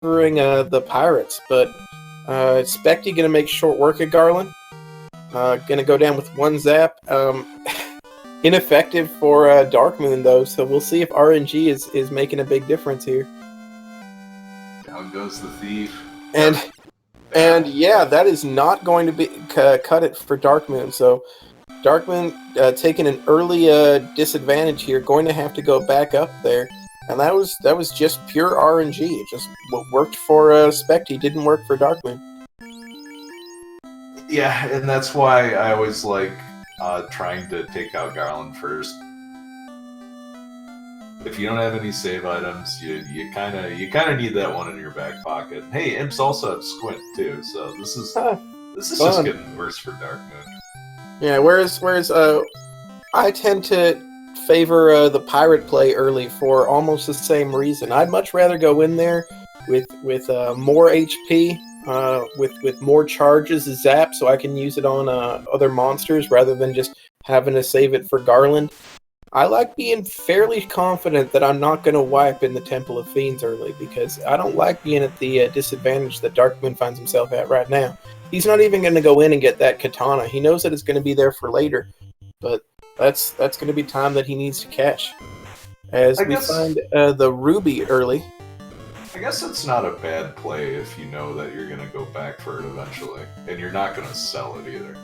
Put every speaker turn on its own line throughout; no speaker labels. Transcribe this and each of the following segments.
the pirates, but Spectie gonna make short work of Garland. Gonna go down with one zap. Ineffective for Darkmoon though, so we'll see if RNG is making a big difference here.
Down goes the thief.
And yeah, that is not going to be cut it for Darkmoon. So Darkmoon taking an early disadvantage here, going to have to go back up there. And that was just pure RNG. It just what worked for Spectie didn't work for Darkmoon.
Yeah, and that's why I always like trying to take out Garland first. If you don't have any save items, you kind of need that one in your back pocket. Hey, imps also have squint too, so this is just getting worse for Darkmoon.
Yeah, whereas I tend to favor the pirate play early for almost the same reason. I'd much rather go in there with more HP, with more charges as zap, so I can use it on other monsters rather than just having to save it for Garland. I like being fairly confident that I'm not going to wipe in the Temple of Fiends early, because I don't like being at the disadvantage that Darkmoon finds himself at right now. He's not even going to go in and get that katana. He knows that it's going to be there for later, but that's going to be time that he needs to cash. As we find the ruby early.
I guess it's not a bad play if you know that you're going to go back for it eventually, and you're not going to sell it either.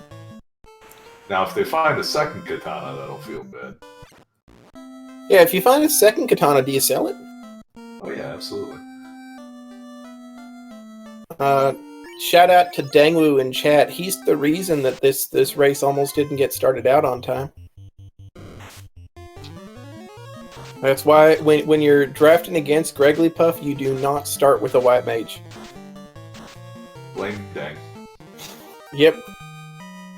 Now, if they find a second katana, that'll feel bad.
Yeah, if you find a second katana, do you sell it?
Oh yeah, absolutely.
Shout out to Dangwu in chat. He's the reason that this race almost didn't get started out on time. That's why when you're drafting against Gregglypuff, you do not start with a white mage.
Blame Dang.
Yep.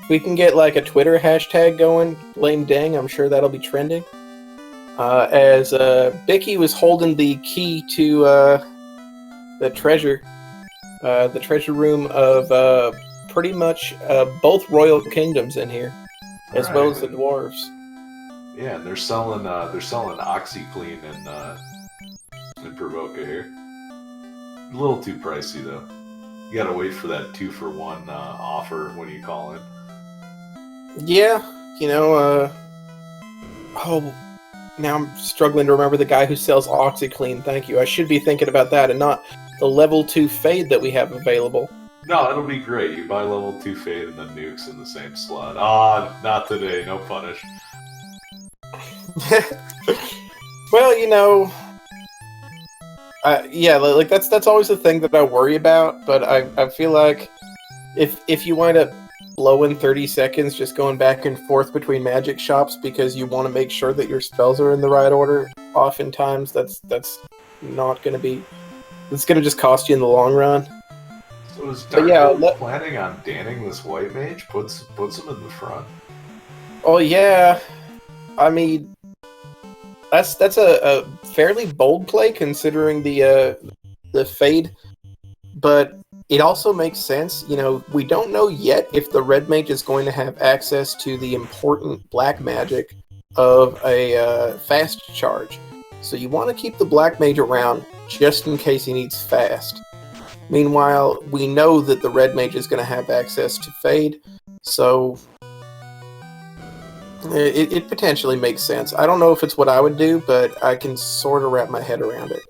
If we can get like a Twitter hashtag going, blame Dang, I'm sure that'll be trending. As Bicky was holding the key to the treasure room of pretty much both royal kingdoms in here, as well as the dwarves.
Yeah, and they're selling OxyClean and Provoca here. A little too pricey though. You gotta wait for that 2-for-1 offer when you call in.
Yeah, now I'm struggling to remember the guy who sells OxyClean. Thank you. I should be thinking about that and not the level 2 Fade that we have available.
No, it'll be great. You buy level 2 Fade and then Nukes in the same slot. Ah, not today. No punish.
Well, yeah, like that's always the thing that I worry about. But I feel like if you wind up blowing 30 seconds just going back and forth between magic shops because you want to make sure that your spells are in the right order, oftentimes that's not going to be. It's going to just cost you in the long run.
So is Darkmoon planning on danning this white mage? Puts him in the front.
Oh yeah, I mean that's a fairly bold play considering the Fade, but it also makes sense. We don't know yet if the red mage is going to have access to the important black magic of a fast charge. So you want to keep the black mage around just in case he needs fast. Meanwhile, we know that the red mage is going to have access to Fade, so it potentially makes sense. I don't know if it's what I would do, but I can sort of wrap my head around it.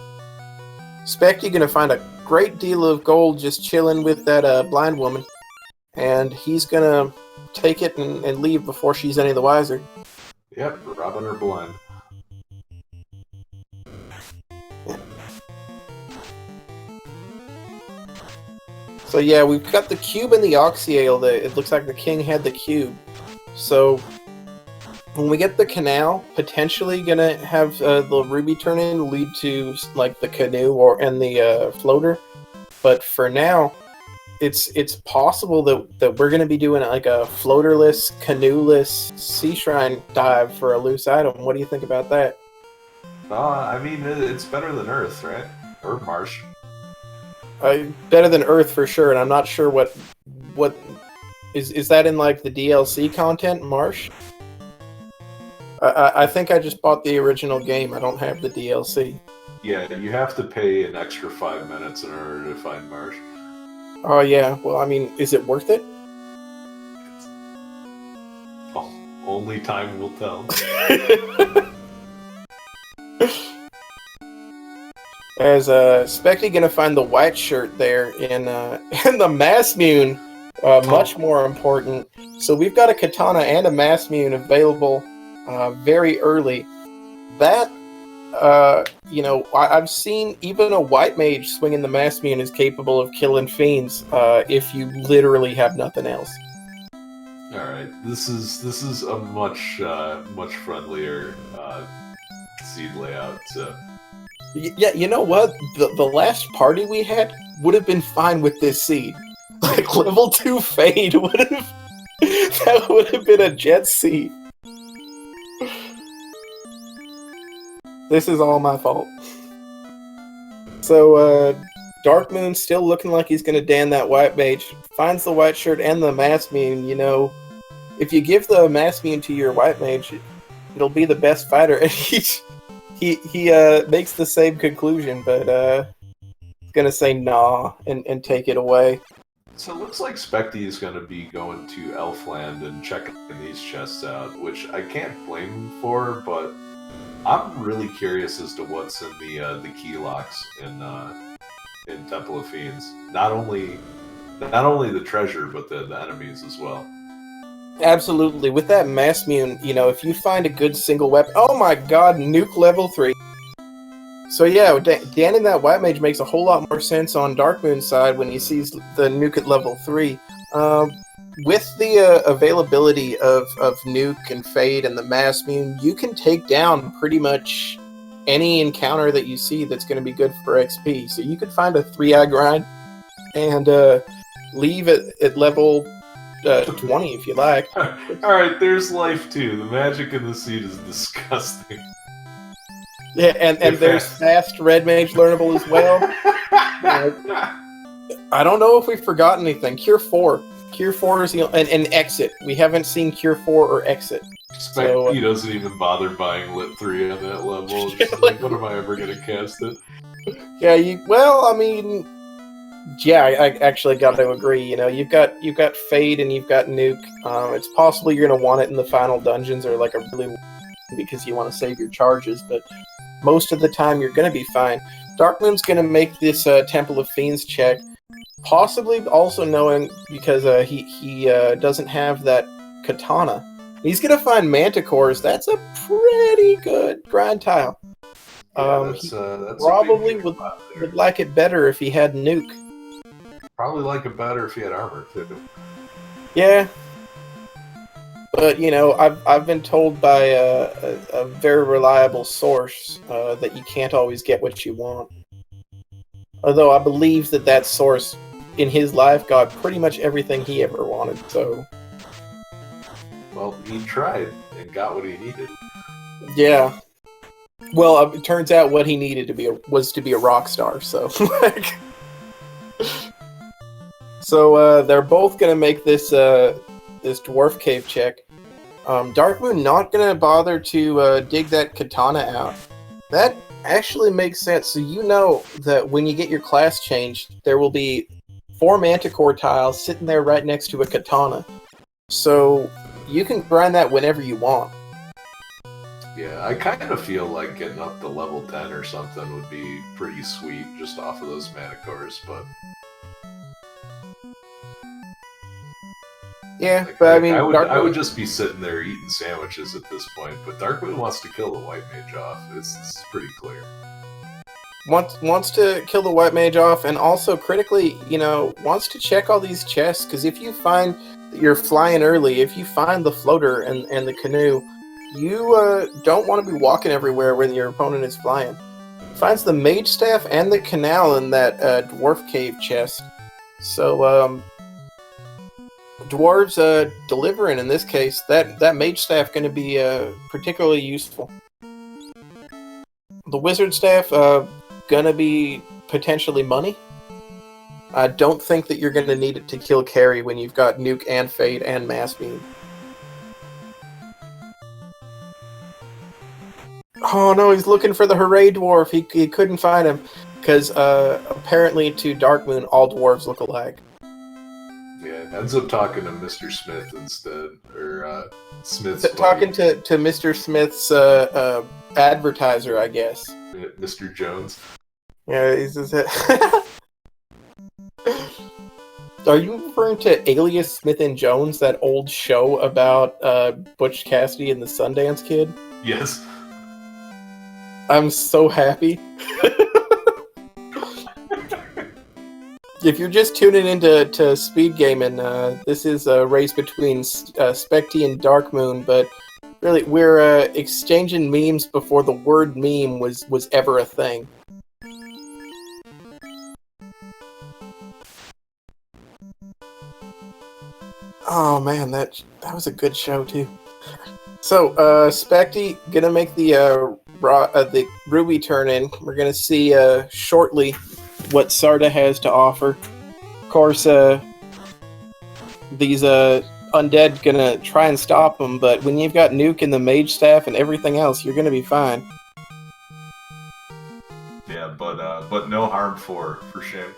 Spectie going to find a great deal of gold just chilling with that blind woman, and he's going to take it and leave before she's any the wiser.
Yep, robbing her blind.
So yeah, we've got the cube and the Oxyale. It looks like the king had the cube. So when we get the canal, potentially gonna have the ruby turn in lead to like the canoe and the floater. But for now, it's possible that we're gonna be doing like a floaterless, canoeless sea shrine dive for a loose item. What do you think about that?
I mean, it's better than Earth, right? Or Marsh.
Better than Earth for sure, and I'm not sure what is that in like the DLC content, Marsh? I think I just bought the original game. I don't have the DLC.
Yeah, you have to pay an extra 5 minutes in order to find Marsh.
Oh yeah. Well, I mean, is it worth it?
Oh, only time will tell.
As Spectie gonna find the white shirt there in in the Massmune, much more important. So we've got a katana and a Massmune available very early. That you know, I've seen even a white mage swinging the Massmune is capable of killing fiends if you literally have nothing else.
All right, this is a much friendlier seed layout. So.
Yeah, you know what? The last party we had would have been fine with this seed. Like level 2 fade would have that would have been a jet seed. This is all my fault. So Darkmoon's still looking like he's gonna dan that white mage. Finds the white shirt and the Massmune, you know. If you give the Massmune to your white mage, it'll be the best fighter. And he makes the same conclusion, but he's gonna say nah and take it away.
So it looks like Spectie is going to be going to Elfland and checking these chests out, which I can't blame him for, but I'm really curious as to what's in the key locks in Temple of Fiends. Not only the treasure, but the enemies as well.
Absolutely. With that Massmune, you know, if you find a good single weapon... Oh my god, nuke level 3. So yeah, danning that white mage makes a whole lot more sense on Darkmoon's side when he sees the nuke at level 3. With the availability of nuke and fade and the Massmune, you can take down pretty much any encounter that you see that's going to be good for XP. So you could find a 3-eye grind and leave at level 20 if you like.
Alright, there's life too. The magic in the seed is disgusting.
Yeah, and there's fast red mage learnable as well. I don't know if we forgot anything. Cure 4. Cure 4 is and exit. We haven't seen Cure 4 or exit.
Spectie doesn't even bother buying Lit 3 on that level. Just like, when am I ever going to cast it?
Yeah, well, I mean, yeah, I actually got to agree. You know, you've got Fade and you've got Nuke. It's possible you're going to want it in the final dungeons or like a really because you want to save your charges, but most of the time you're going to be fine. Darkmoon's going to make this Temple of Fiends check, possibly also knowing because he doesn't have that katana. He's going to find Manticores. That's a pretty good grind tile. He probably would like it better if he had Nuke.
Probably like it better if he had armor too.
Yeah. But, you know, I've been told by a very reliable source that you can't always get what you want. Although I believe that source in his life got pretty much everything he ever wanted, so...
Well, he tried and got what he needed.
Yeah. Well, it turns out what he needed was to be a rock star, so... So, they're both gonna make this dwarf cave check. Darkmoon not gonna bother to dig that katana out. That actually makes sense. So you know that when you get your class changed, there will be 4 Manticore tiles sitting there right next to a katana. So you can grind that whenever you want.
Yeah, I kind of feel like getting up to level 10 or something would be pretty sweet just off of those Manticores, but...
Yeah, but I mean...
I would just be sitting there eating sandwiches at this point, but Darkmoon wants to kill the White Mage off. It's pretty clear.
Wants to kill the White Mage off, and also critically, you know, wants to check all these chests, because if you find that you're flying early, if you find the floater and the canoe, you don't want to be walking everywhere when your opponent is flying. Finds the Mage Staff and the Canal in that Dwarf Cave chest. So, Dwarves delivering in this case. That Mage Staff going to be particularly useful. The Wizard Staff going to be potentially money. I don't think that you're going to need it to kill carry when you've got Nuke and Fade and Mass Beam. Oh no, he's looking for the Hooray Dwarf. He couldn't find him. Because apparently to Darkmoon, all dwarves look alike.
Yeah, ends up talking to Mr. Smith instead. Or Smith's
Talking
buddy.
to Mr. Smith's advertiser, I guess.
Mr. Jones.
Yeah, he's just... Are you referring to Alias Smith and Jones, that old show about Butch Cassidy and the Sundance Kid?
Yes.
I'm so happy. If you're just tuning into Speed Gaming, this is a race between Spectie and Darkmoon, but really, we're exchanging memes before the word meme was ever a thing. Oh man, that was a good show too. So, Spectie gonna make the Ruby turn in. We're gonna see shortly what Sarda has to offer. Of course, these undead gonna try and stop them, but when you've got Nuke and the mage staff and everything else, you're gonna be fine.
Yeah, but no harm for shame.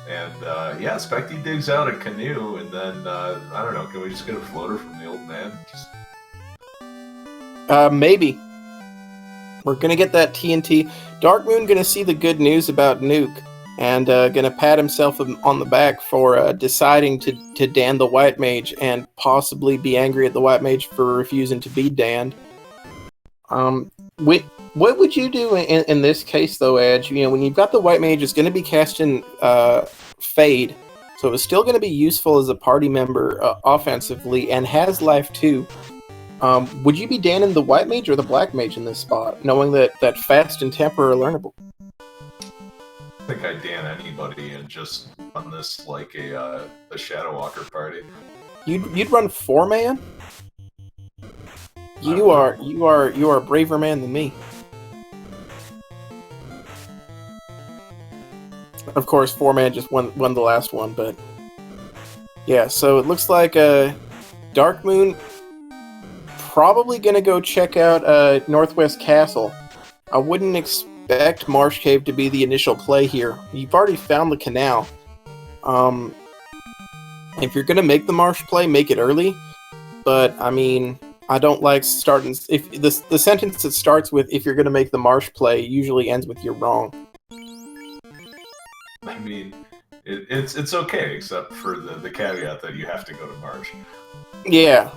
And yeah, Spectie digs out a canoe, and then I don't know. Can we just get a floater from the old man?
Maybe. We're gonna get that TNT. Darkmoon gonna see the good news about Nuke, and gonna pat himself on the back for deciding to Dan the White Mage, and possibly be angry at the White Mage for refusing to be danned. What would you do in this case, though, Edge? You know, when you've got the White Mage, it's going to be casting Fade, so it's still going to be useful as a party member offensively, and has life too. Would you be danning the White Mage or the Black Mage in this spot, knowing that Fast and Temper are learnable?
I think I'd dan anybody and just run this like a Shadow Walker party.
You'd run 4-man? You are a braver man than me. Of course, 4-man just won the last one, but yeah. So it looks like Darkmoon probably gonna go check out Northwest Castle. I wouldn't expect Marsh Cave to be the initial play here. You've already found the canal. If you're gonna make the marsh play, make it early. But I mean, I don't like starting. If the sentence that starts with "if you're gonna make the marsh play" usually ends with "you're wrong."
I mean, it's okay, except for the caveat that you have to go to Marsh.
Yeah.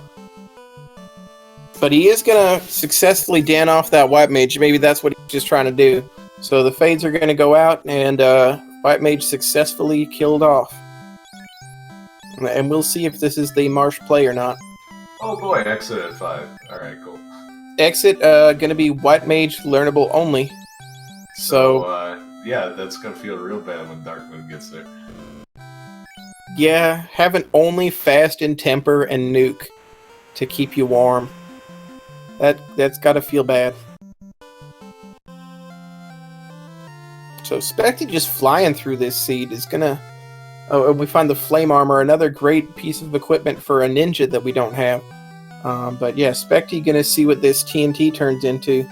But he is going to successfully dan off that White Mage. Maybe that's what he's just trying to do. So the Fades are going to go out, and White Mage successfully killed off. And we'll see if this is the Marsh play or not.
Oh boy, exit at 5. Alright, cool.
Exit going to be White Mage learnable only. So
yeah, that's going to feel real bad when Darkmoon gets there.
Yeah, having only Fast and Temper and Nuke to keep you warm. That's got to feel bad. So Spectie just flying through this seed is gonna... Oh, we find the Flame Armor, another great piece of equipment for a ninja that we don't have. But yeah, Spectie gonna see what this TNT turns into.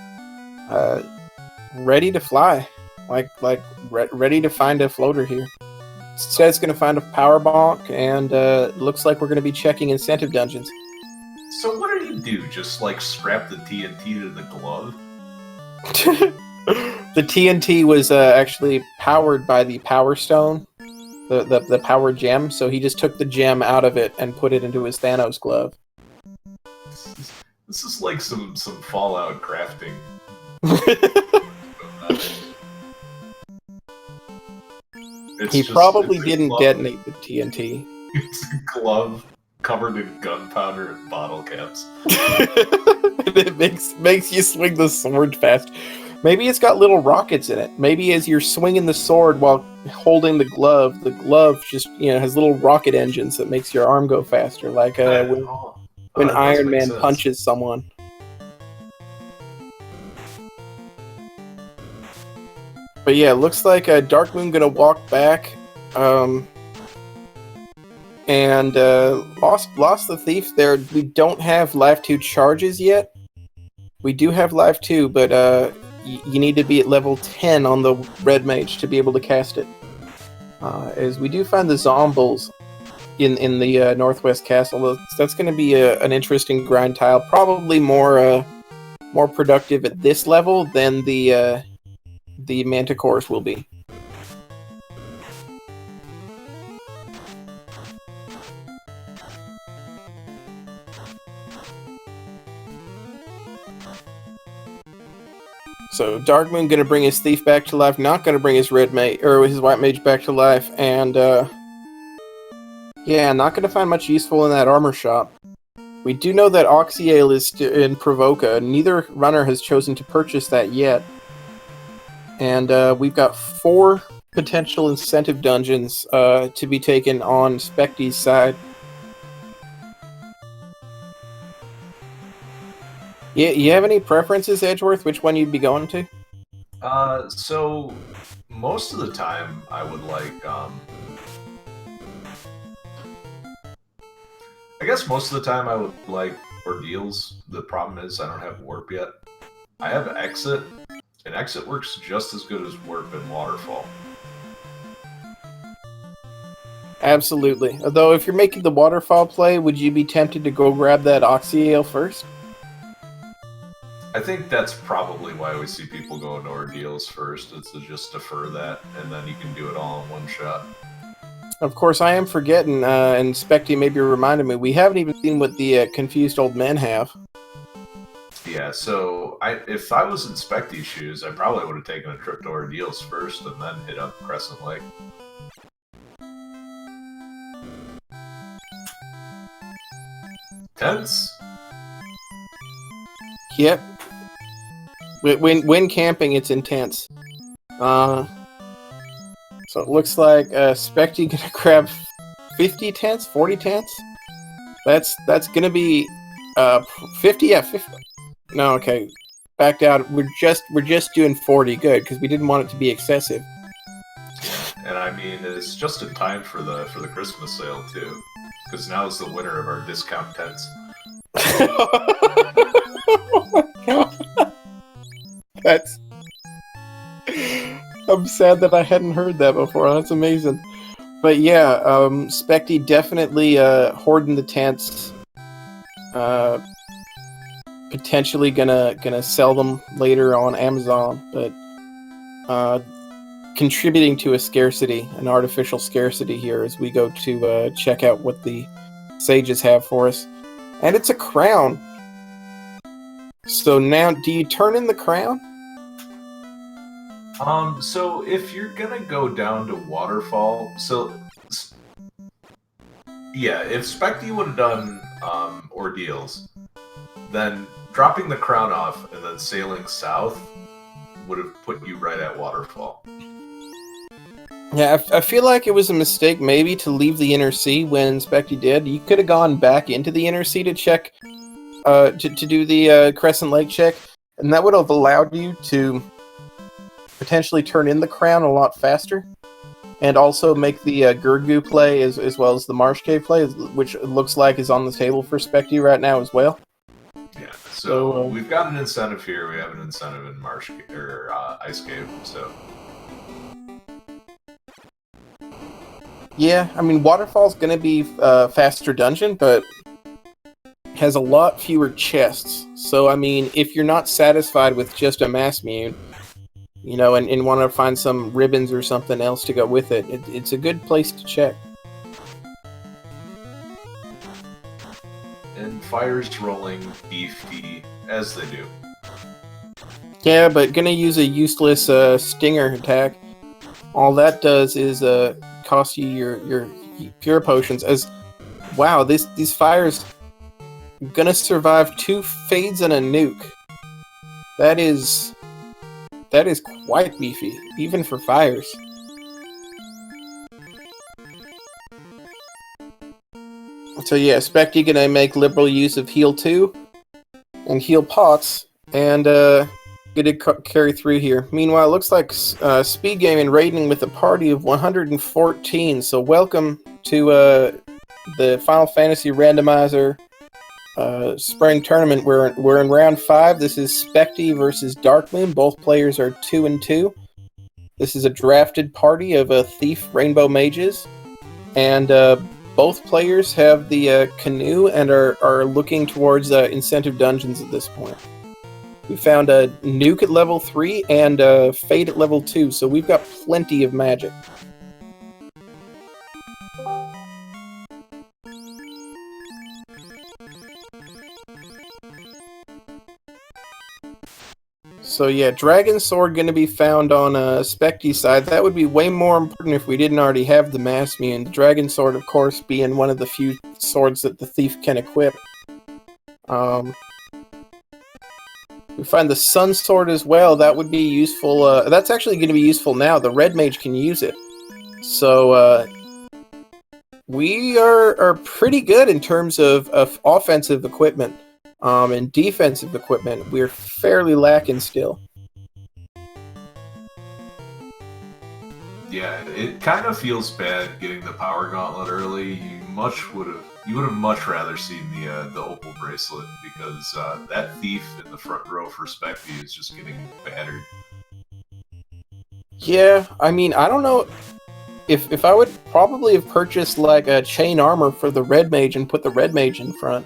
Ready to fly. Ready to find a floater here. Says it's gonna find a power bonk, and looks like we're gonna be checking incentive dungeons.
So what did he do? Just like strap the TNT to the glove?
The TNT was actually powered by the Power Stone, the Power Gem. So he just took the gem out of it and put it into his Thanos glove.
This is like some Fallout crafting.
He probably didn't detonate the TNT.
It's a glove covered in gunpowder and bottle caps.
It makes you swing the sword fast. Maybe it's got little rockets in it. Maybe as you're swinging the sword while holding the glove just has little rocket engines that makes your arm go faster, like when Iron Man punches someone. But yeah, it looks like Darkmoon gonna walk back, and lost the thief there. We don't have life 2 charges yet, We do have live too, but you need to be at level 10 on the red mage to be able to cast it. As we do find the zombies in the northwest castle, that's going to be an interesting grind tile. Probably more productive at this level than the manticores will be. So Darkmoon gonna bring his thief back to life, not gonna bring his red mage or his white mage back to life, and yeah, not gonna find much useful in that armor shop. We do know that Oxyale is in Provoca. Neither runner has chosen to purchase that yet, and we've got 4 potential incentive dungeons to be taken on Spectie's side. Yeah, you have any preferences, Edgeworth? Which one you'd be going to?
So most of the time I would like, I guess most of the time I would like Ordeals. The problem is I don't have Warp yet. I have Exit, and Exit works just as good as Warp and Waterfall.
Absolutely. Although if you're making the Waterfall play, would you be tempted to go grab that Oxyale first?
I think that's probably why we see people go into Ordeals first, is to just defer that, and then you can do it all in one shot.
Of course, I am forgetting, and Spectie maybe reminded me, we haven't even seen what the confused old men have.
Yeah, so if I was in Spectie's shoes, I probably would have taken a trip to Ordeals first, and then hit up Crescent Lake. Tense?
Yep. When camping, it's intense. So it looks like Spectie gonna grab 50 tents, 40 tents. That's gonna be 50. Yeah, 50. No, okay. Backed out. We're just doing 40. Good, because we didn't want it to be excessive.
And I mean, it's just in time for the Christmas sale too, because now is the winner of our discount tents.
Oh my god. That's... I'm sad that I hadn't heard that before. That's amazing. But yeah, Spectie definitely hoarding the tents. Potentially gonna sell them later on Amazon, but contributing to a scarcity, an artificial scarcity here as we go to check out what the sages have for us. And it's a crown. So now, do you turn in the crown?
So if you're gonna go down to Waterfall, yeah, if Spectie would have done Ordeals, then dropping the crown off and then sailing south would have put you right at Waterfall.
Yeah, I feel like it was a mistake maybe to leave the Inner Sea when Spectie did. You could have gone back into the Inner Sea to check, to do the Crescent Lake check, and that would have allowed you to potentially turn in the crown a lot faster, and also make the Gurgu play as well as the Marsh Cave play, which it looks like is on the table for Spectie right now as well.
Yeah, so we've got an incentive here. We have an incentive in Marsh or Ice Cave. So
yeah, I mean Waterfall's gonna be faster dungeon, but has a lot fewer chests. So I mean, if you're not satisfied with just a mass mune, you know, and want to find some ribbons or something else to go with it, it's a good place to check.
And fire's rolling beefy, as they do.
Yeah, but gonna use a useless stinger attack. All that does is cost you your pure potions. As wow, these fires gonna survive 2 fades and a nuke. That is quite beefy, even for fires. So yeah, Spectie gonna make liberal use of heal 2 and heal pots, and gonna carry through here. Meanwhile, it looks like Speed Gaming raiding with a party of 114. So welcome to the Final Fantasy Randomizer spring tournament. We're in round 5. This is Spectie versus Darkmoon. Both players are 2-2. This is a drafted party of Thief Rainbow Mages, and both players have the canoe and are looking towards incentive dungeons at this point. We found a nuke at level 3 and fade at level 2, so we've got plenty of magic. So yeah, Dragon Sword going to be found on Spectie's side. That would be way more important if we didn't already have the Mass Mune. The Dragon Sword, of course, being one of the few swords that the Thief can equip. We find the Sun Sword as well. That would be useful. That's actually going to be useful now. The Red Mage can use it. So we are pretty good in terms of offensive equipment. And defensive equipment, we're fairly lacking still.
Yeah, it kind of feels bad getting the Power Gauntlet early. You would have much rather seen the Opal Bracelet, because that Thief in the front row for Spectie is just getting battered.
Yeah, I mean, I don't know if I would probably have purchased like a chain armor for the Red Mage and put the Red Mage in front.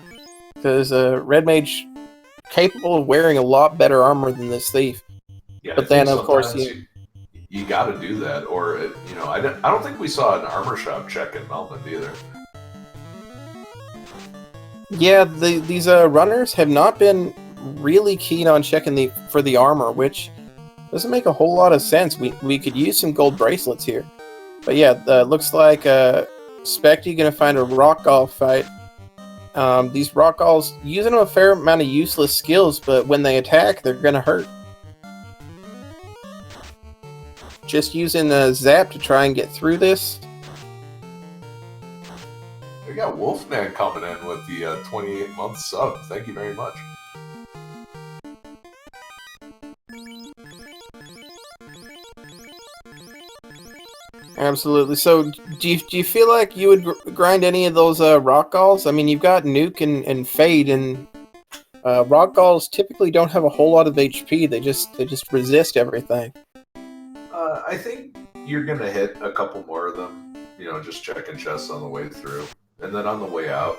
Because Red Mage capable of wearing a lot better armor than this Thief.
Yeah,
but then of course
you got to do that, or I don't think we saw an armor shop check in Melmond either.
Yeah, these runners have not been really keen on checking for the armor, which doesn't make a whole lot of sense. We could use some gold bracelets here, but yeah, looks like Spectie gonna find a rock golf fight. These rock galls using a fair amount of useless skills, but when they attack, they're gonna hurt. Just using the zap to try and get through this.
We got Wolfman coming in with the 28-month sub. Thank you very much.
Absolutely. So, do you feel like you would grind any of those rock galls? I mean, you've got nuke and fade, and rock galls typically don't have a whole lot of HP. They just resist everything.
I think you're gonna hit a couple more of them. Just checking chests on the way through, and then on the way out,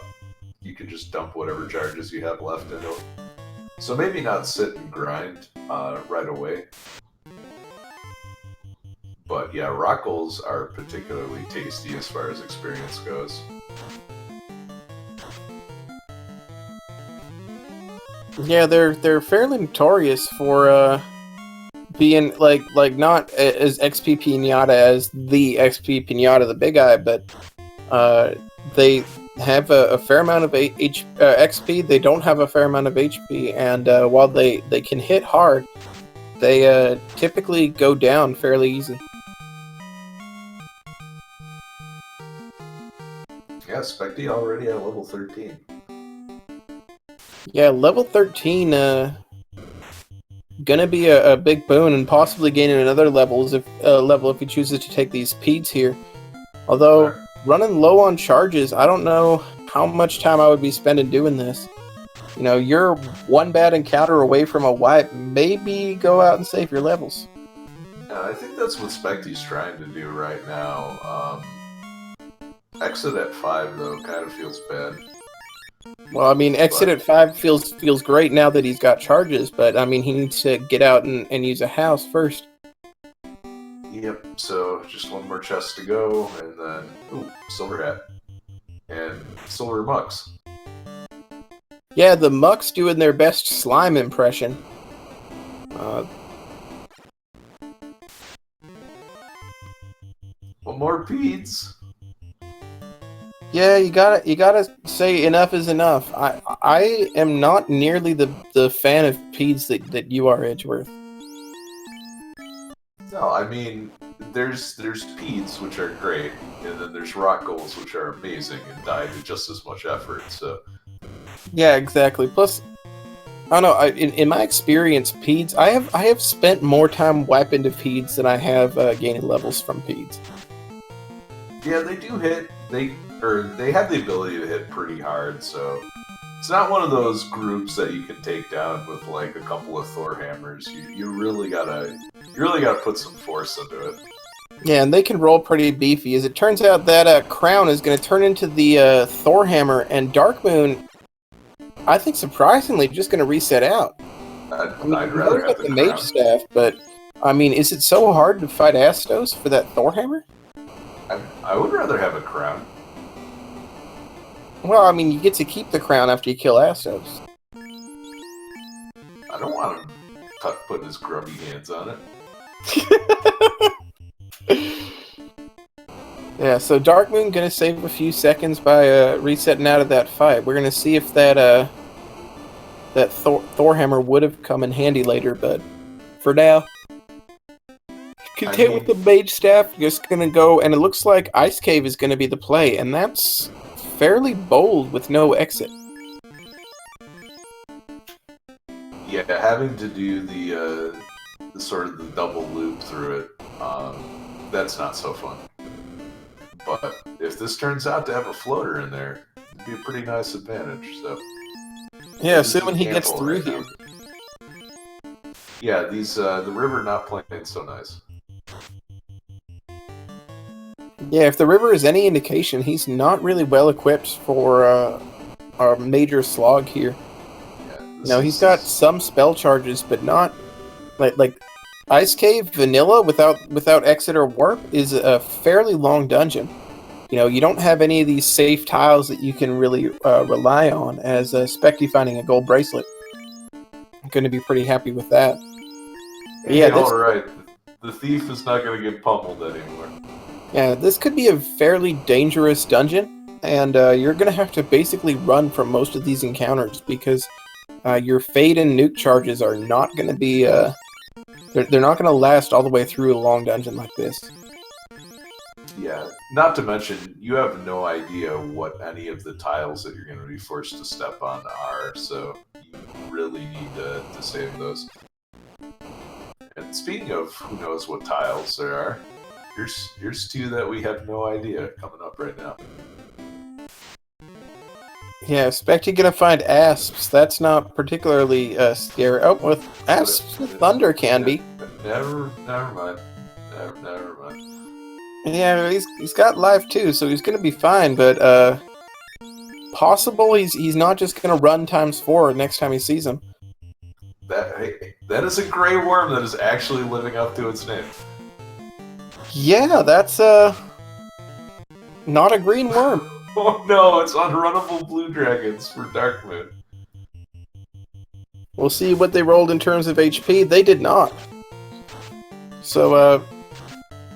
you can just dump whatever charges you have left into them. So maybe not sit and grind right away. But yeah, rock galls are particularly tasty as far as experience goes.
Yeah, they're fairly notorious for being like not as XP Pinata as the XP Pinata, the Big Eye, but they have a fair amount of XP. They don't have a fair amount of HP, and while they can hit hard, they typically go down fairly easy.
Yeah, Spectie already at level 13.
Yeah, level 13 gonna be a big boon, and possibly gaining another level if he chooses to take these peds here. Although running low on charges, I don't know how much time I would be spending doing this. You're one bad encounter away from a wipe. Maybe go out and save your levels.
I think that's what Spectie's trying to do right now. Exit at 5 though kind of feels bad.
Well, I mean, exit at 5 feels great now that he's got charges, but I mean, he needs to get out and use a house first.
Yep, so just one more chest to go, and then, silver hat. And silver mucks.
Yeah, the mucks doing their best slime impression.
One more peds.
Yeah, you gotta say enough is enough. I am not nearly the fan of peds that you are, Edgeworth.
No, I mean, there's peds, which are great, and then there's rock goals, which are amazing and die to just as much effort. So
yeah, exactly. Plus, I don't know. In my experience, peds, I have spent more time wiping to peds than I have gaining levels from peds.
Yeah, they do hit. They have the ability to hit pretty hard. So It's not one of those groups that you can take down with like a couple of Thor hammers. You really gotta put some force into it.
Yeah, and they can roll pretty beefy. As it turns out, that crown is going to turn into the Thor hammer, and Darkmoon, I think surprisingly, just going to reset out.
I'd rather have
the
the
mage
crown.
staff, but I mean, is it so hard to fight Astos for that Thor hammer?
I would rather have a crown.
Well, I mean, you get to keep the crown after you kill Astos.
I don't want him putting his grubby hands on it.
Yeah, so Darkmoon gonna save a few seconds by resetting out of that fight. We're gonna see if that Thor hammer would have come in handy later, but for now, content with the mage staff. Just gonna go, and it looks like Ice Cave is gonna be the play, and that's fairly bold with no exit.
Yeah, having to do the sort of the double loop through it, that's not so fun. But if this turns out to have a floater in there, it'd be a pretty nice advantage. So
yeah, assuming he gets through here.
Yeah, the river not playing so nice.
Yeah, if the river is any indication, he's not really well equipped for a major slog here. No, he's got some spell charges, but not like Ice Cave Vanilla without exit or warp is a fairly long dungeon. You know, you don't have any of these safe tiles that you can really rely on. As Spectie finding a gold bracelet, I'm going to be pretty happy with that.
Yeah, all right. The thief is not going to get pummeled anymore.
Yeah, this could be a fairly dangerous dungeon, and you're going to have to basically run from most of these encounters because your Fade and Nuke charges are not going to be... They're not going to last all the way through a long dungeon like this.
Yeah, not to mention, you have no idea what any of the tiles that you're going to be forced to step on are, so you really need to save those. And speaking of who knows what tiles there are, here's two that we have no idea coming up right now.
Yeah, Spectie gonna find asps. That's not particularly scary. Oh, with asps, with thunder can be.
Never mind. Never mind.
Yeah, he's got life too, so he's gonna be fine. But possible he's not just gonna run ×4 next time he sees him.
That is a gray worm that is actually living up to its name.
Yeah, that's not a green worm.
Oh no, it's unrunnable blue dragons for Darkmoon.
We'll see what they rolled in terms of HP. They did not. So,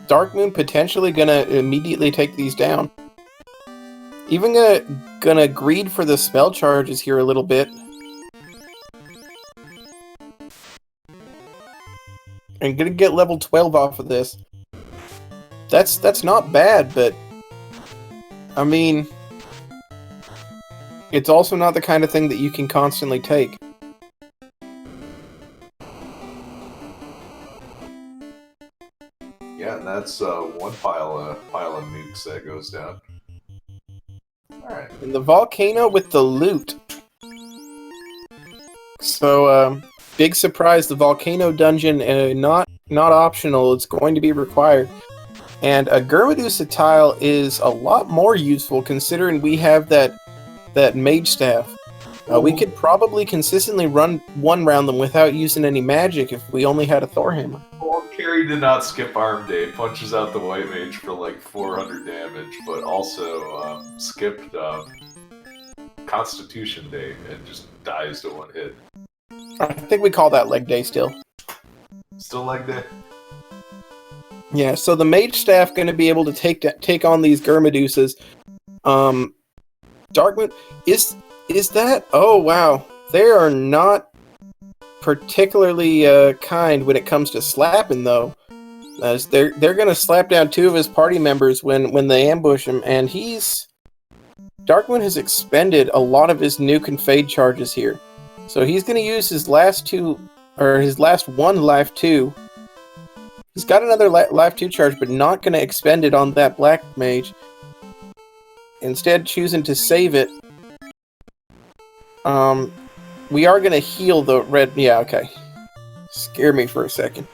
Darkmoon potentially gonna immediately take these down. Even gonna greed for the spell charges here a little bit. And gonna get level 12 off of this. That's not bad, but I mean, it's also not the kind of thing that you can constantly take.
Yeah, and that's one pile of nukes that goes down. Alright.
And the volcano with the loot. So, big surprise, the volcano dungeon, not optional, it's going to be required. And a Gurmadusa tile is a lot more useful considering we have that mage staff. We could probably consistently run one round them without using any magic if we only had a Thor hammer.
Well, Carrie did not skip Arm Day, punches out the White Mage for like 400 damage, but also skipped Constitution Day and just dies to one hit.
I think we call that leg day still.
Still leg day?
Yeah, so the mage staff going to be able to take on these Gurmadusas. Darkmoon, is that? Oh wow, they are not particularly kind when it comes to slapping though. As they're going to slap down two of his party members when they ambush him, and Darkmoon has expended a lot of his nuke and fade charges here, so he's going to use his last one life 2. He's got another life 2 charge, but not going to expend it on that black mage. Instead, choosing to save it. We are gonna heal the red. Yeah, okay. Scare me for a second.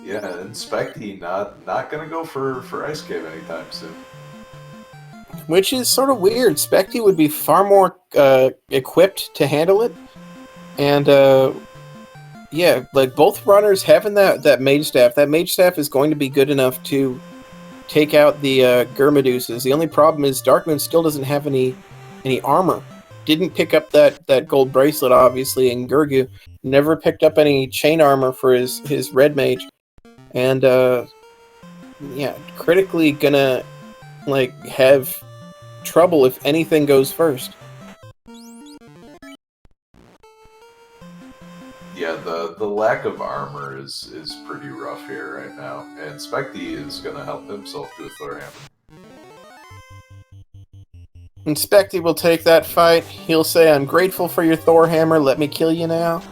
Yeah, and Spectie not gonna go for Ice Cave anytime soon.
Which is sort of weird. Spectie would be far more equipped to handle it. And, yeah, like, both runners having that mage staff. That mage staff is going to be good enough to take out the Gurmaduses. The only problem is Darkmoon still doesn't have any armor. Didn't pick up that gold bracelet, obviously, and Gurgu never picked up any chain armor for his red mage. And, yeah, critically gonna, like, have trouble if anything goes first.
Yeah, the lack of armor is pretty rough here right now, and Spectie is gonna help himself to a Thor hammer.
And Spectie will take that fight. He'll say, "I'm grateful for your Thor hammer. Let me kill you now."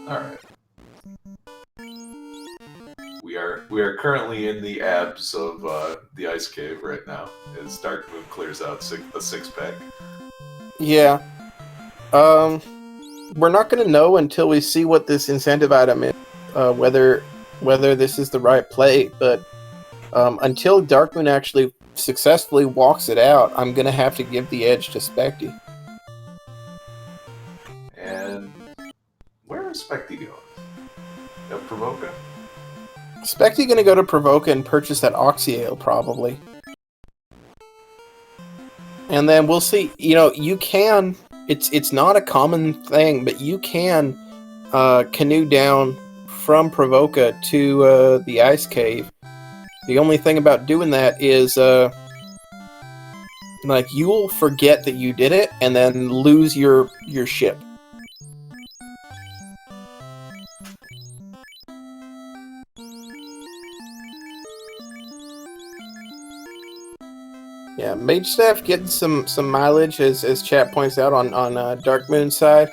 All right. We are currently in the abs of the ice cave right now, as Darkmoon clears out a 6-pack.
Yeah. We're not gonna know until we see what this incentive item is, whether this is the right play. But until Darkmoon actually successfully walks it out, I'm gonna have to give the edge to Spectie.
And where is Spectie going? Provoca?
Spectie gonna go to Provoca and purchase that Oxyale, probably. And then we'll see. You know, you can... It's not a common thing, but you can canoe down from Provoca to the Ice Cave. The only thing about doing that is, like, you'll forget that you did it, and then lose your ship. Yeah, Mage Staff getting some mileage, as chat points out, on Darkmoon's side.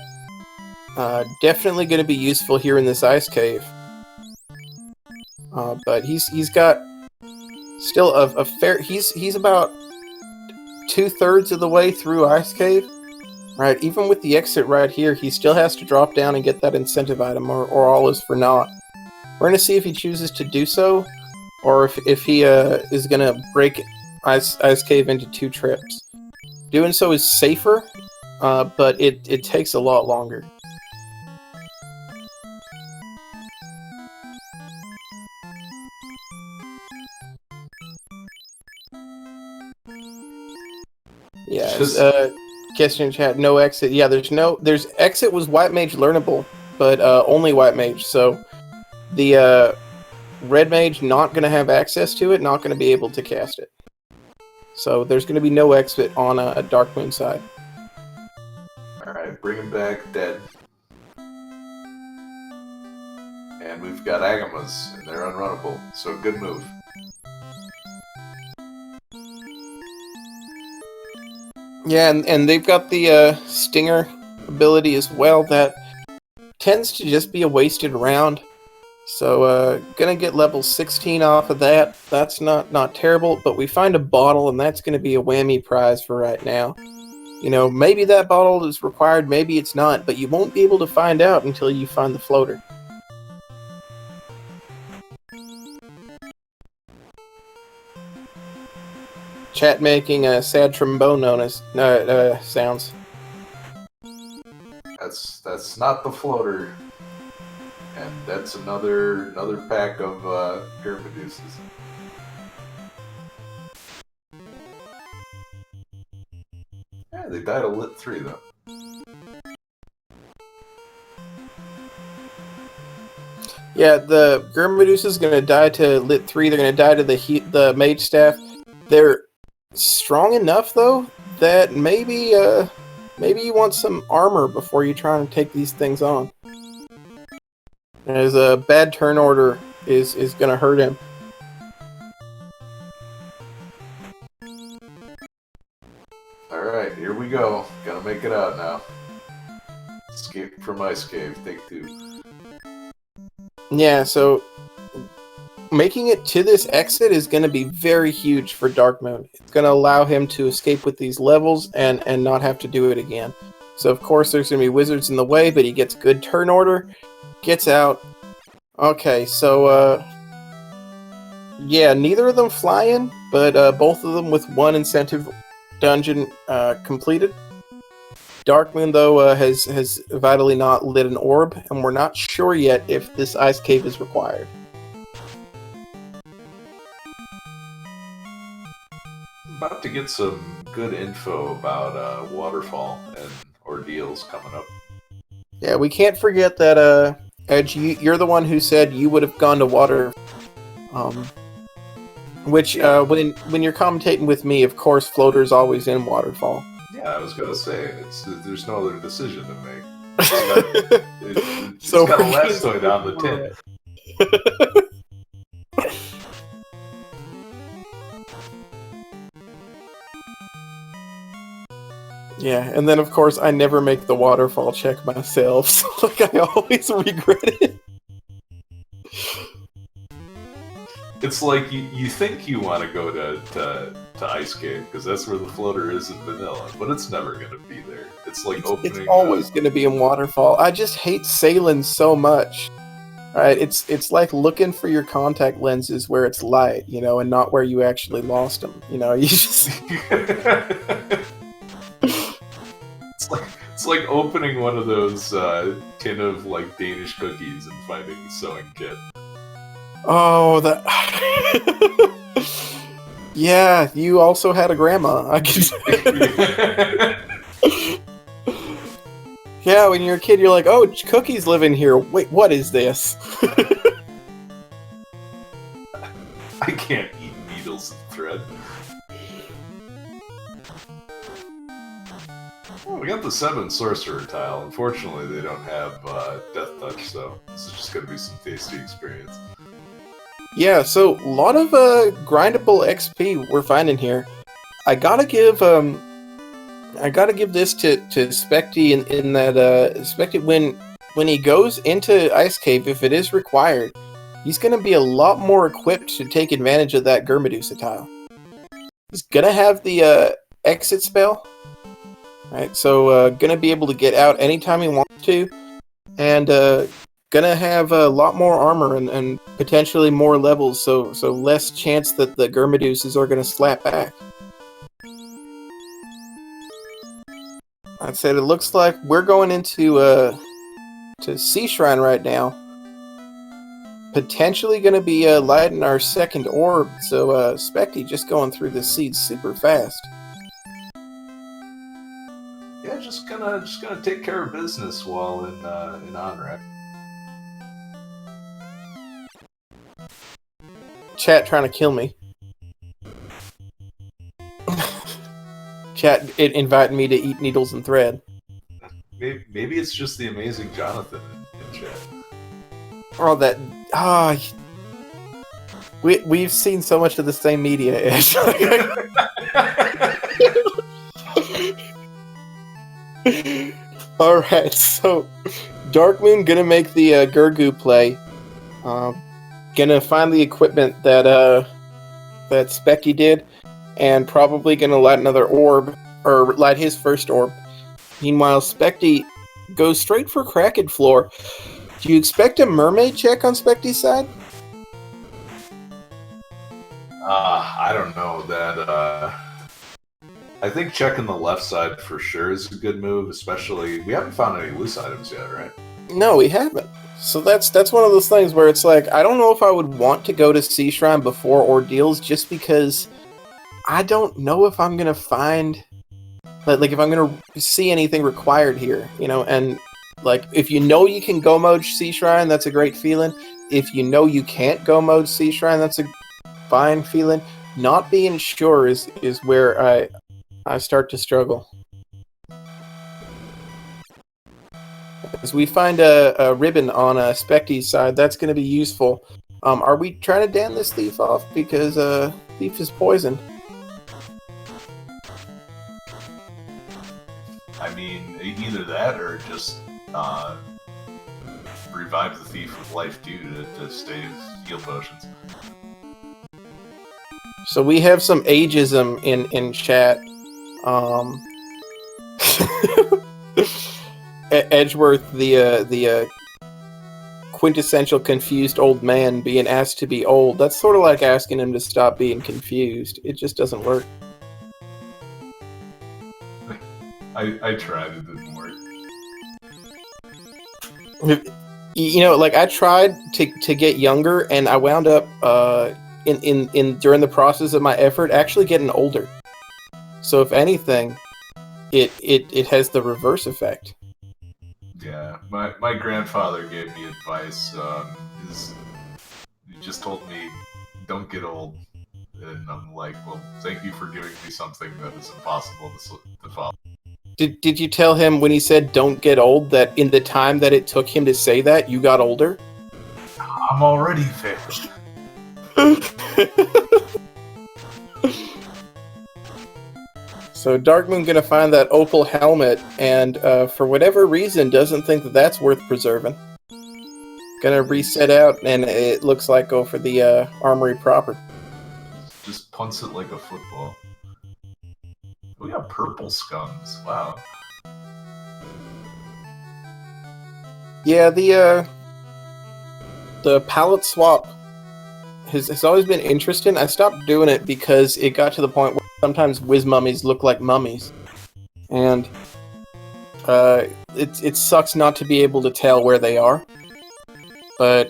Definitely going to be useful here in this Ice Cave. But he's got still a fair... He's about 2/3 of the way through Ice Cave. Right, even with the exit right here, he still has to drop down and get that incentive item, or all is for naught. We're going to see if he chooses to do so, or if he is going to break Ice Cave into 2 trips. Doing so is safer, but it takes a lot longer. Yeah, question in chat, no exit. Yeah, there's exit was White Mage learnable, but only White Mage, so the Red Mage not going to have access to it, not going to be able to cast it. So there's going to be no exit on a Darkmoon side.
Alright, bring him back dead. And we've got Agamas, and they're unrunnable, so good move.
Yeah, and they've got the Stinger ability as well. That tends to just be a wasted round. So, gonna get level 16 off of that. That's not terrible, but we find a bottle, and that's gonna be a whammy prize for right now. You know, maybe that bottle is required, maybe it's not, but you won't be able to find out until you find the floater. Chat making a sad trombone notice sounds.
That's not the floater. And that's another pack of Gurmaduses. Yeah, they died of Lit 3 though.
Yeah, the Gurmadusa is going to die to Lit 3. They're going to die to the Mage Staff. They're strong enough, though, that maybe you want some armor before you try and take these things on. As a bad turn order is going to hurt him.
Alright, here we go. Gotta make it out now. Escape from Ice Cave, take 2.
Yeah, so making it to this exit is going to be very huge for Darkmoon. It's going to allow him to escape with these levels and not have to do it again. So of course there's going to be wizards in the way, but he gets good turn order, gets out. Okay, so yeah, neither of them flying, but both of them with one incentive dungeon completed. Darkmoon, though, has vitally not lit an orb, and we're not sure yet if this ice cave is required.
About to get some good info about Waterfall and ordeals coming up.
Yeah, we can't forget that, Edge, you're the one who said you would have gone to Water. Which, when you're commentating with me, of course, Floater's always in Waterfall.
Yeah, I was gonna say, there's no other decision to make. It's
So
got a
we're
Blastoise on the tin.
Yeah, and then of course I never make the waterfall check myself, so like I always regret it.
It's like you think you want to go to Ice Cave because that's where the floater is in vanilla, but it's never gonna be there. It's like opening.
It's always gonna be in waterfall. I just hate sailing so much. Right? It's like looking for your contact lenses where it's light, you know, and not where you actually lost them. You know, you just.
It's like opening one of those tin of like Danish cookies and finding the sewing kit.
Oh, that. Yeah, you also had a grandma. I can. Yeah, when you're a kid, you're like, "Oh, cookies live in here." Wait, what is this?
I can't eat needles and thread. Well, we got the 7 sorcerer tile. Unfortunately, they don't have death touch, so this is just gonna be some tasty experience.
Yeah, so a lot of grindable XP we're finding here. I gotta give this to Spectie in that Spectie when he goes into Ice Cave, if it is required, he's gonna be a lot more equipped to take advantage of that Germedusa tile. He's gonna have the exit spell. Right, so gonna be able to get out anytime he wants to, and gonna have a lot more armor and potentially more levels, so less chance that the Germedusas are gonna slap back. I said it looks like we're going into to Sea Shrine right now. Potentially gonna be lighting our second orb, so Spectie just going through the seeds super fast.
Yeah, just gonna take care of business while in Onrack.
Chat trying to kill me. Chat inviting me to eat needles and thread.
Maybe it's just the amazing Jonathan in chat.
Oh, that we've seen so much of the same media, Ish. Alright, so Darkmoon gonna make the Gurgu play. Gonna find the equipment that Spectie did, and probably gonna light another orb, or light his first orb. Meanwhile, Spectie goes straight for Kraken Floor. Do you expect a mermaid check on Spectie's side?
I don't know that. I think checking the left side for sure is a good move, especially we haven't found any loose items yet, right?
No, we haven't. So that's one of those things where it's like, I don't know if I would want to go to Sea Shrine before Ordeals, just because I don't know if I'm gonna find, like if I'm gonna see anything required here, you know. And like, if you know you can go mode Sea Shrine, that's a great feeling. If you know you can't go mode Sea Shrine, that's a fine feeling. Not being sure is where I start to struggle. As we find a ribbon on Spectie's side, that's going to be useful. Are we trying to dan this thief off? Because thief is poisoned.
I mean, either that or just revive the thief with life too to stay his heal potions.
So we have some ageism in chat. Edgeworth, the quintessential confused old man being asked to be old. That's sort of like asking him to stop being confused. It just doesn't work.
I tried, it didn't work.
You know, like I tried to get younger, and I wound up in during the process of my effort actually getting older. So if anything, it has the reverse effect.
Yeah, my grandfather gave me advice. He just told me, "Don't get old," and I'm like, "Well, thank you for giving me something that is impossible to follow."
Did you tell him when he said "don't get old" that in the time that it took him to say that, you got older?
I'm already there.
So Darkmoon gonna find that opal helmet, and for whatever reason doesn't think that that's worth preserving. Gonna reset out, and it looks like go for the armory proper.
Just punts it like a football. We got purple scums. Wow.
Yeah, the palette swap has always been interesting. I stopped doing it because it got to the point where sometimes whiz mummies look like mummies, and it sucks not to be able to tell where they are. But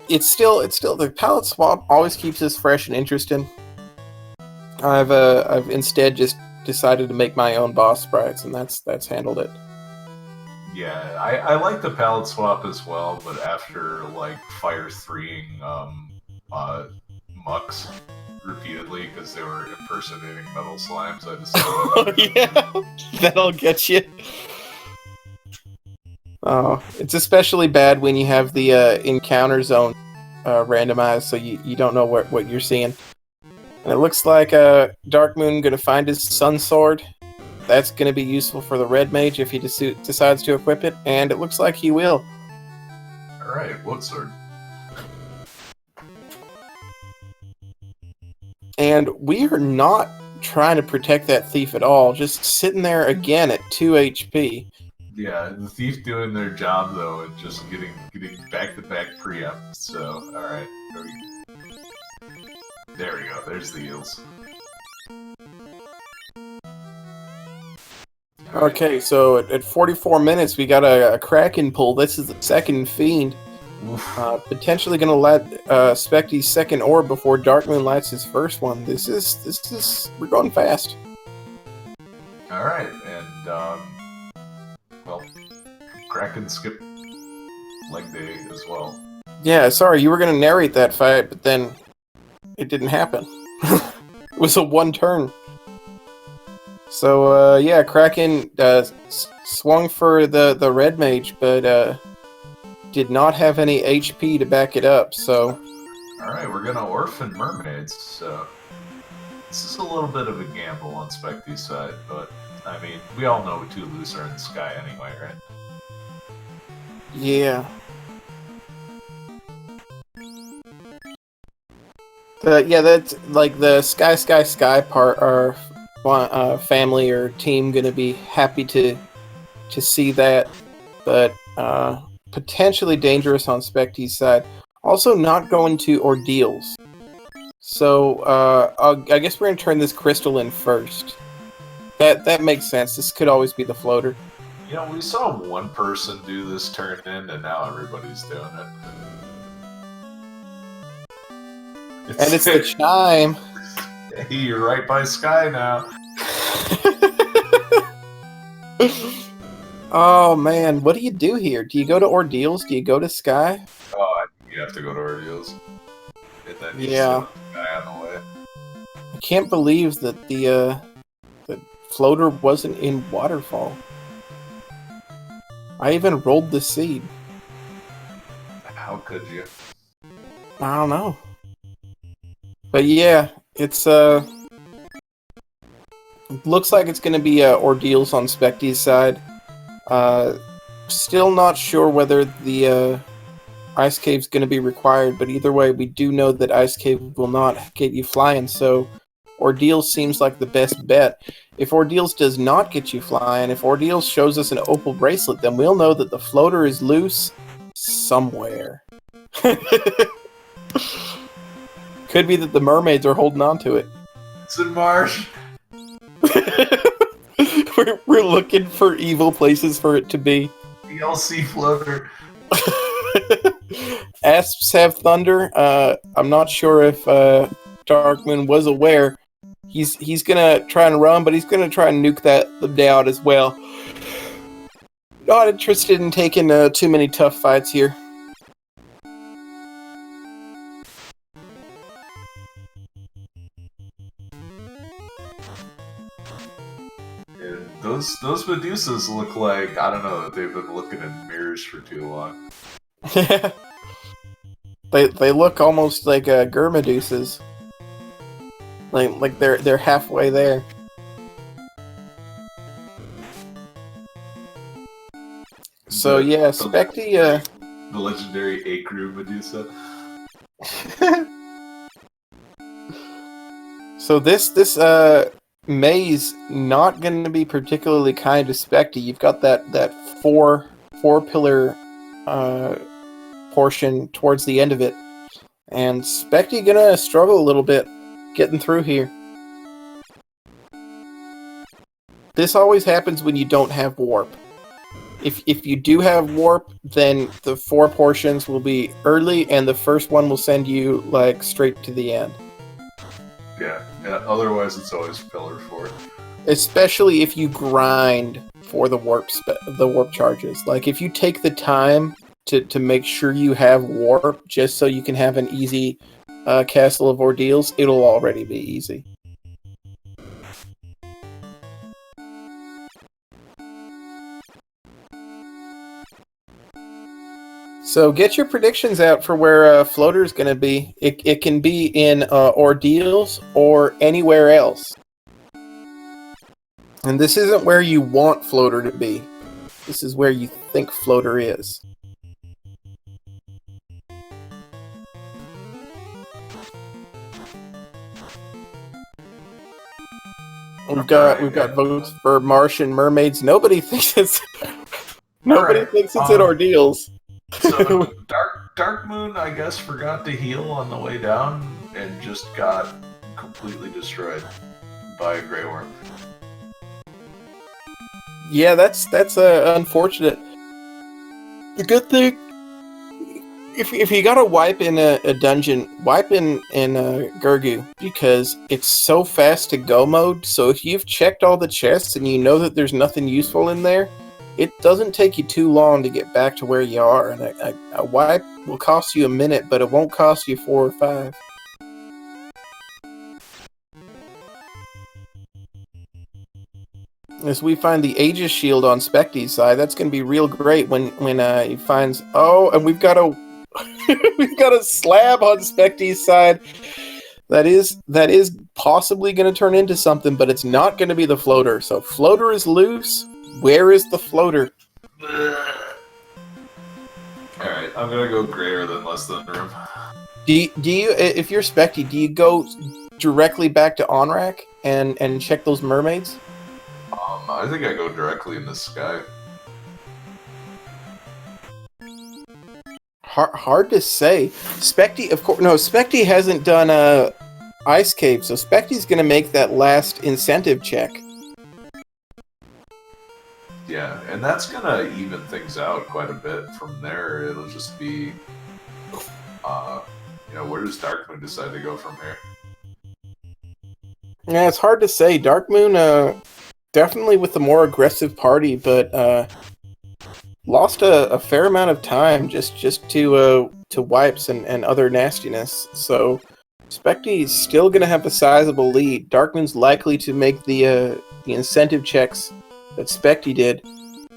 it's still the palette swap always keeps us fresh and interesting. I've instead just decided to make my own boss sprites, and that's handled it.
Yeah, I like the palette swap as well, but after like fire 3ing mucks repeatedly because they were impersonating metal slimes, I decided.
Oh yeah, that'll get you. Oh, it's especially bad when you have the encounter zone randomized, so you don't know what you're seeing. And it looks like Darkmoon gonna find his sun sword. That's gonna be useful for the red mage if he decides to equip it, and it looks like he will.
All right, what sword?
And we are not trying to protect that thief at all. Just sitting there again at 2 HP.
Yeah, the thief doing their job though, and just getting back-to-back preempt. So, all right, there we go. There's the heals.
Okay, so at 44 minutes, we got a Kraken pull. This is the second Fiend. Potentially going to let Spectie's second orb before Darkmoon lights his first one. This is we're going fast.
All right, and well, Kraken skipped leg day as well.
Yeah, sorry, you were going to narrate that fight, but then it didn't happen. It was a one turn. So yeah, Kraken swung for the red mage, but did not have any HP to back it up. So,
all right, we're gonna orphan mermaids. So this is a little bit of a gamble on Spectie's side, but I mean, we all know two loose are in the sky anyway, right?
Yeah. Yeah, that's like the sky part. Our family or team gonna be happy to see that, but potentially dangerous on Spectie's side. Also, not going to ordeals. So I guess we're gonna turn this crystal in first. That makes sense. This could always be the floater.
You know, we saw one person do this turn in, and now everybody's doing it.
And it's the chime.
Hey, you're right by Sky now.
Oh man, what do you do here? Do you go to ordeals? Do you go to Sky?
Oh, you have to go to ordeals. And then you
Yeah.
Sky on the way.
I can't believe that the floater wasn't in Waterfall. I even rolled the seed.
How could you?
I don't know. But yeah, it's looks like it's gonna be ordeals on Spectie's side. Still not sure whether the Ice Cave's going to be required, but either way, we do know that Ice Cave will not get you flying, so Ordeals seems like the best bet. If Ordeals does not get you flying, if Ordeals shows us an opal bracelet, then we'll know that the floater is loose somewhere. Could be that the mermaids are holding on to it.
It's in Marsh.
We're looking for evil places for it to be.
DLC floater.
Asps have thunder. I'm not sure if Darkmoon was aware. He's gonna try and run, but he's gonna try and nuke them down as well. Not interested in taking too many tough fights here.
And those Medusas look like, I don't know, they've been looking in mirrors for too long.
They look almost like Gurmedusas. Like they're halfway there. So yeah, Spectie.
The legendary Acru Medusa.
So this maze not going to be particularly kind to Spectie. You've got that four pillar portion towards the end of it, and Spectie gonna struggle a little bit getting through here. This always happens when you don't have warp. If you do have warp, then the 4 portions will be early, and the first one will send you like straight to the end.
Yeah. Otherwise, it's always pillar 4.
Especially if you grind for the warp charges. Like if you take the time to make sure you have warp, just so you can have an easy Castle of Ordeals, it'll already be easy. So get your predictions out for where Floater's going to be. It can be in Ordeals or anywhere else. And this isn't where you want Floater to be. This is where you think Floater is. We've got votes for Marsh and Mermaids. Nobody thinks it's in Ordeals.
So Darkmoon, I guess, forgot to heal on the way down and just got completely destroyed by a Grey Worm.
Yeah, that's unfortunate. The good thing, if you gotta wipe in a dungeon, wipe in Gurgu, because it's so fast to go mode. So if you've checked all the chests and you know that there's nothing useful in there, it doesn't take you too long to get back to where you are. And a wipe will cost you a minute, but it won't cost you 4 or 5. As we find the Aegis shield on Spectie's side, that's going to be real great when he finds... Oh, and we've got a we've got a slab on Spectie's side. That is possibly going to turn into something, but it's not going to be the floater. So floater is loose. Where is the floater?
Alright, I'm going to go grayer than less than room.
Do you, if you're Spectie, do you go directly back to Onrak and check those mermaids?
I think I go directly in the sky.
Hard to say. Spectie, of course, no. Spectie hasn't done Ice Cave, so Spectie's gonna make that last incentive check.
Yeah, and that's gonna even things out quite a bit from there. It'll just be, where does Darkmoon decide to go from here?
Yeah, it's hard to say. Darkmoon, definitely with the more aggressive party, but lost a fair amount of time just to wipes and other nastiness. So Spectie's still gonna have a sizable lead. Darkmoon's likely to make the incentive checks that Spectie did,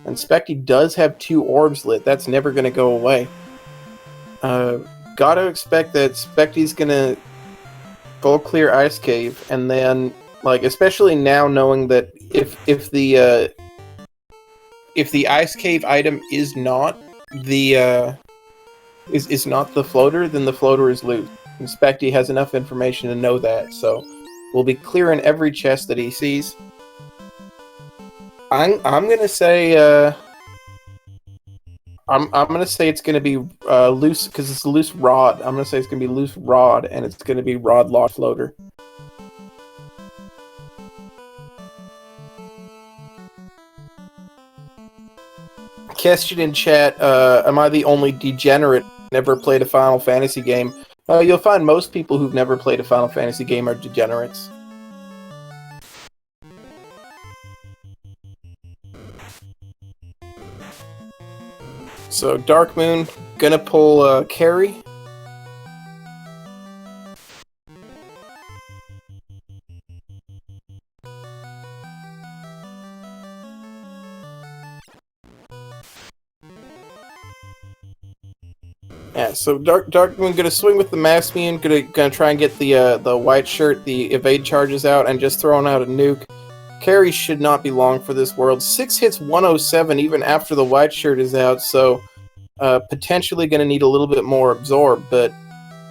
and Spectie does have 2 orbs lit. That's never gonna go away. Gotta expect that Spectie's gonna full clear Ice Cave, and then, like, especially now knowing that if the if the ice cave item is not the is not the floater, then the floater is loose. And Spectie has enough information to know that, so we'll be clearing every chest that he sees. I'm gonna say I'm gonna say it's gonna be loose because it's a loose rod. I'm gonna say it's gonna be loose rod, and it's gonna be rod lock floater. Question in chat: am I the only degenerate never played a Final Fantasy game? You'll find most people who've never played a Final Fantasy game are degenerates. So Dark Moon gonna pull carry. Yeah, so Dark Moon gonna swing with the Maspian, gonna try and get the white shirt, the evade charges out, and just throwing out a nuke. Carry should not be long for this world. 6 hits 107 even after the white shirt is out, so potentially gonna need a little bit more absorb, but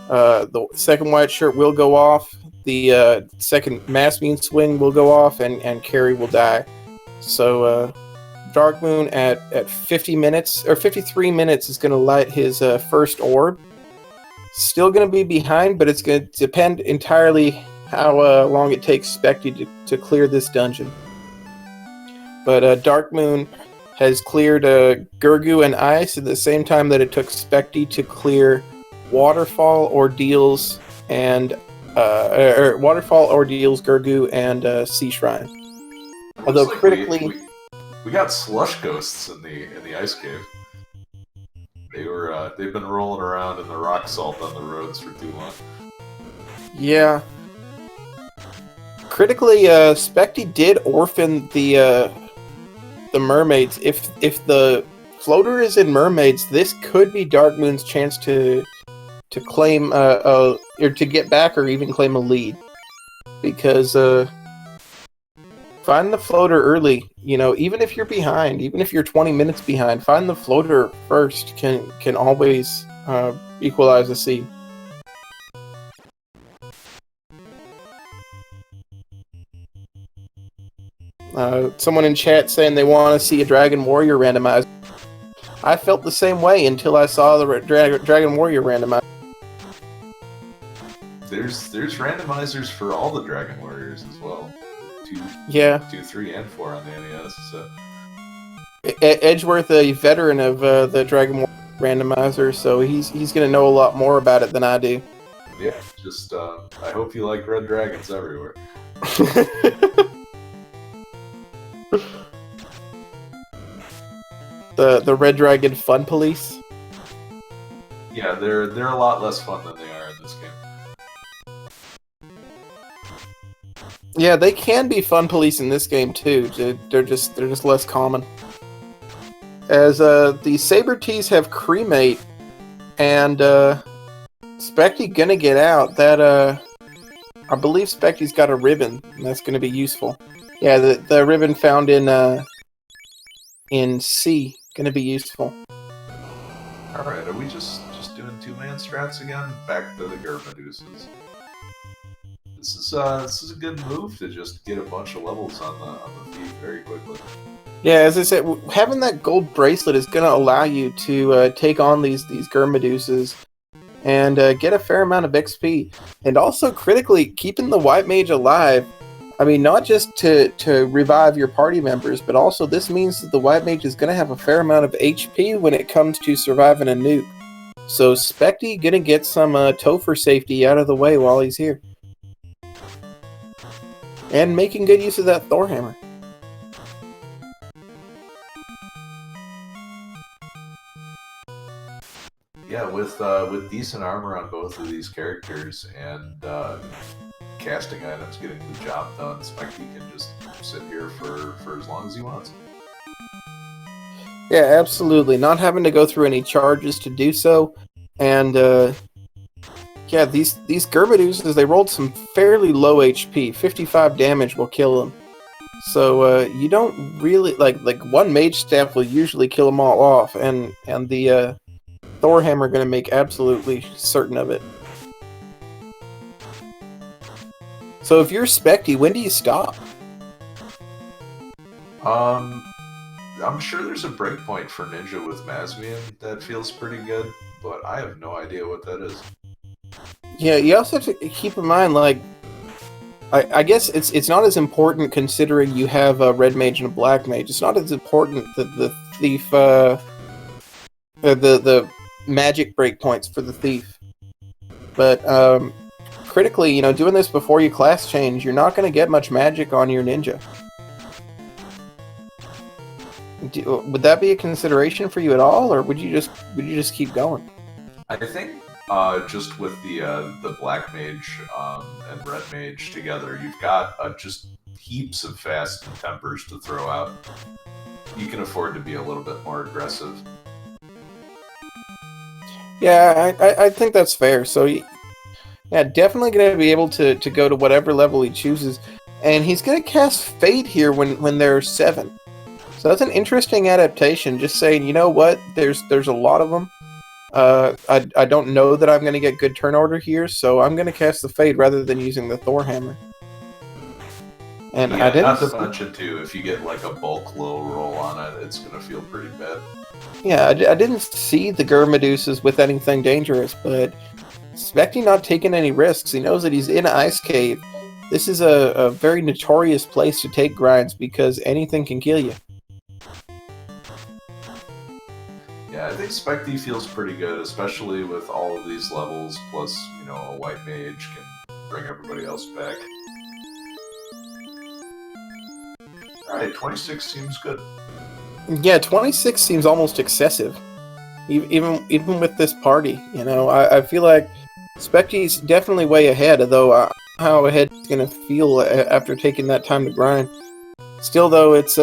the second white shirt will go off, the second Maspian swing will go off, and Carry will die. So Dark Moon at 50 minutes, or 53 minutes, is going to light his first orb. Still going to be behind, but it's going to depend entirely how long it takes Spectie to clear this dungeon. But Dark Moon has cleared Gurgu and Ice at the same time that it took Spectie to clear Waterfall, Ordeals, and Waterfall, Ordeals, Gurgu, and Sea Shrine. Although
like
critically...
We got slush ghosts in the ice cave. They've been rolling around in the rock salt on the roads for too long.
Yeah. Critically, Spectie did orphan the mermaids. If the floater is in mermaids, this could be Dark Moon's chance to claim or to get back or even claim a lead, because find the floater early. You know, even if you're behind, even if you're 20 minutes behind, find the floater first can always equalize the seed. Someone in chat saying they want to see a Dragon Warrior randomized. I felt the same way until I saw the Dragon Warrior randomized.
There's randomizers for all the Dragon Warriors as well. 2, 3, and 4 on the NES. So
Edgeworth, a veteran of the Dragon Warrior randomizer, so he's going to know a lot more about it than I do.
Yeah, just I hope you like red dragons everywhere.
The Red Dragon Fun Police.
Yeah, they're a lot less fun than they are in this game.
Yeah, they can be fun police in this game too. They're just less common. As the Saber-Tees have cremate, and Spectie gonna get out. That I believe Spectie's got a ribbon, and that's gonna be useful. Yeah, the ribbon found in C gonna be useful.
All right, are we just doing 2-man strats again? Back to the Gurmadeuses. This is a good move to just get a bunch of levels on the feet very quickly.
Yeah, as I said, having that gold bracelet is going to allow you to take on these Gurmadeuses and get a fair amount of XP. And also, critically, keeping the White Mage alive. I mean, not just to revive your party members, but also this means that the White Mage is going to have a fair amount of HP when it comes to surviving a nuke. So Spectie going to get some Topher safety out of the way while he's here. And making good use of that Thor hammer.
Yeah, with decent armor on both of these characters and casting items getting the job done, Spectie can just sit here for as long as he wants.
Yeah, absolutely. Not having to go through any charges to do so. And yeah, these Gurmadeuses, they rolled some fairly low HP. 55 damage will kill them. So you don't really like one mage staff will usually kill them all off, and the Thor hammer going to make absolutely certain of it. So if you're Spectie, when do you stop?
I'm sure there's a breakpoint for Ninja with Masmian that feels pretty good, but I have no idea what that is.
Yeah, you also have to keep in mind, like, I guess it's not as important considering you have a red mage and a black mage. It's not as important that the thief, the magic breakpoints for the thief. But critically, you know, doing this before you class change, you're not going to get much magic on your ninja. Would that be a consideration for you at all, or would you just keep going?
I think just with the black mage and red mage together, you've got just heaps of fast tempers to throw out. You can afford to be a little bit more aggressive.
Yeah, I think that's fair. So, yeah, definitely going to be able to go to whatever level he chooses, and he's going to cast Fate here when there's 7. So that's an interesting adaptation. Just saying, you know what? There's a lot of them. I don't know that I'm going to get good turn order here, so I'm going to cast the Fate rather than using the Thor hammer. And
yeah,
I didn't.
Not to mention too, if you get like a bulk low roll on it, it's going to feel pretty bad.
Yeah, I didn't see the Gur Medusas with anything dangerous, but Spectie not taking any risks. He knows that he's in Ice Cave. This is a very notorious place to take grinds because anything can kill you.
Yeah, I think Spectie feels pretty good, especially with all of these levels, plus, you know, a white mage can bring everybody else back. Alright, 26 seems good.
Yeah, 26 seems almost excessive. Even with this party, you know, I feel like Spectie's definitely way ahead, although how ahead he's going to feel after taking that time to grind. Still, though, it's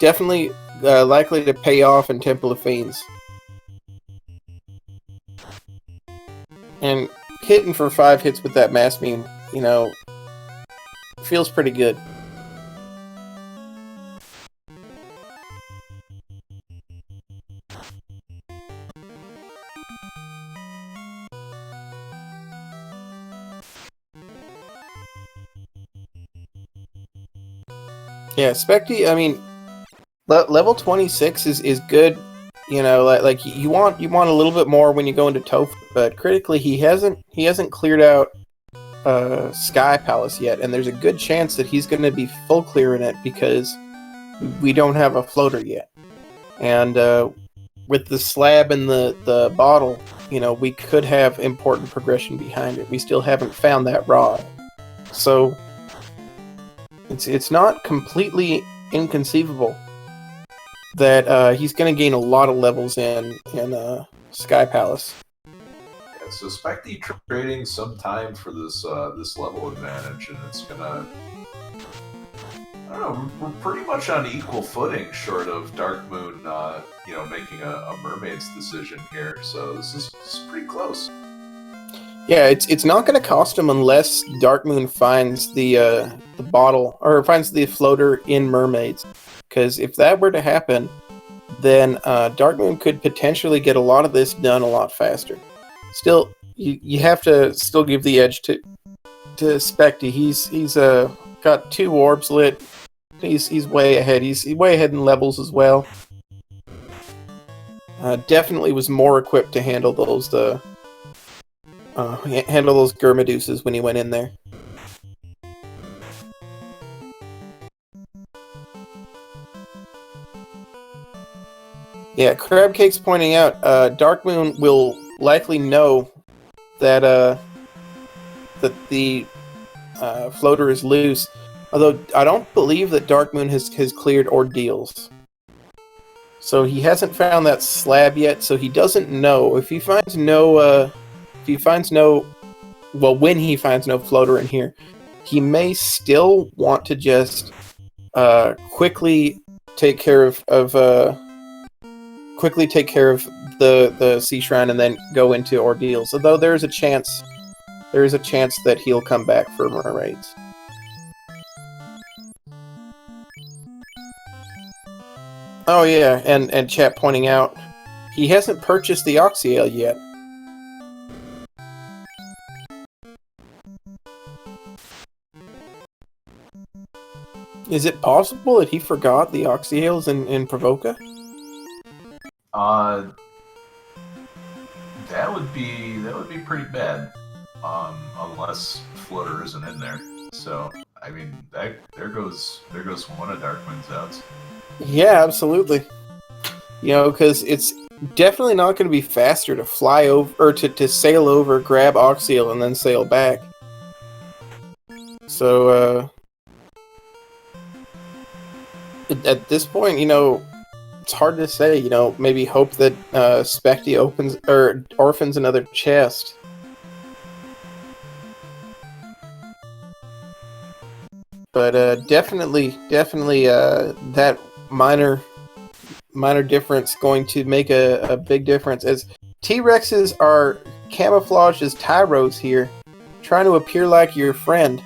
definitely likely to pay off in Temple of Fiends. And hitting for 5 hits with that mass beam, you know, feels pretty good. Yeah, Spectie, I mean, level 26 is good. You know, like you want a little bit more when you go into Toph, but critically he hasn't cleared out Sky Palace yet, and there's a good chance that he's going to be full clearing it because we don't have a floater yet. And with the slab and the bottle, you know, we could have important progression behind it. We still haven't found that rod, so it's not completely inconceivable that he's going to gain a lot of levels in Sky Palace.
Yeah, so Spectie trading some time for this this level advantage, and it's gonna, I don't know, we're pretty much on equal footing, short of Darkmoon, you know, making a mermaid's decision here. So this is pretty close.
Yeah, it's not going to cost him unless Darkmoon finds the bottle or finds the floater in mermaids. Because if that were to happen, then Darkmoon could potentially get a lot of this done a lot faster. Still, you have to still give the edge to Spectie. He's got 2 orbs lit. He's way ahead. He's way ahead in levels as well. Definitely was more equipped to handle those Gur Medusas when he went in there. Yeah, Crabcake's pointing out Darkmoon will likely know that that the floater is loose, although I don't believe that Darkmoon has cleared ordeals. So he hasn't found that slab yet, so he doesn't know. If he finds no when he finds no floater in here, he may still want to just quickly take care of the Sea Shrine and then go into ordeals. Although there is a chance that he'll come back for mermaids. Oh yeah, and chat pointing out he hasn't purchased the Oxyale yet. Is it possible that he forgot the Oxyales in Provoca?
That would be pretty bad. Unless Floater isn't in there. So I mean, there goes one of Darkmoon's outs.
Yeah, absolutely. You know, because it's definitely not going to be faster to fly over or to sail over, grab Oxyale, and then sail back. So at this point, you know, it's hard to say. You know, maybe hope that Spectie opens or orphans another chest. But definitely, that minor difference going to make a big difference, as T-Rexes are camouflaged as Tyros here, trying to appear like your friend.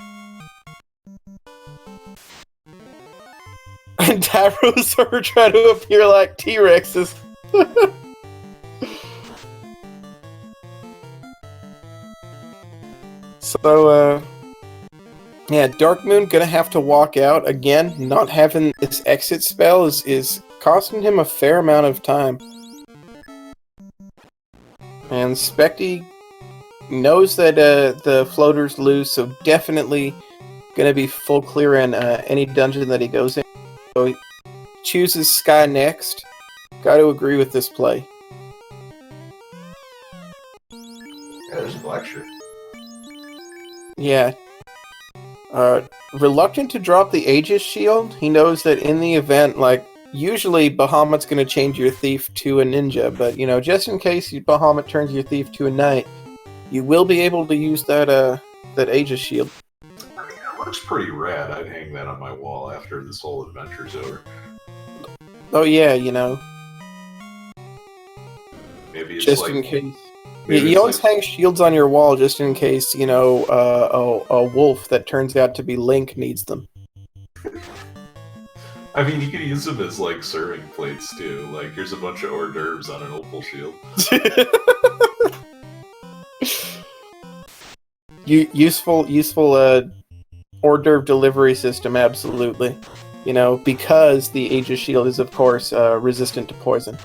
And Tyros are trying to appear like T-Rexes. So, yeah, Darkmoon gonna have to walk out again. Not having this exit spell is costing him a fair amount of time. And Spectie knows that the floater's loose, so definitely gonna be full clear in any dungeon that he goes in. So he chooses Sky next. Gotta agree with this play.
Yeah, there's a black shirt.
Yeah. Reluctant to drop the Aegis shield. He knows that in the event, like, usually Bahamut's going to change your thief to a ninja, but, you know, just in case Bahamut turns your thief to a knight, you will be able to use that Aegis shield.
I mean, it looks pretty rad. I'd hang that on my wall after this whole adventure's over.
Oh yeah, you know.
Maybe it's
just
like,
in case.
maybe
You
it's
always
like,
hang shields on your wall just in case, you know, a wolf that turns out to be Link needs them.
I mean, you could use them as like serving plates too. Like, here's a bunch of hors d'oeuvres on an opal shield.
Useful hors d'oeuvre delivery system, absolutely. You know, because the Aegis shield is, of course, resistant to poison.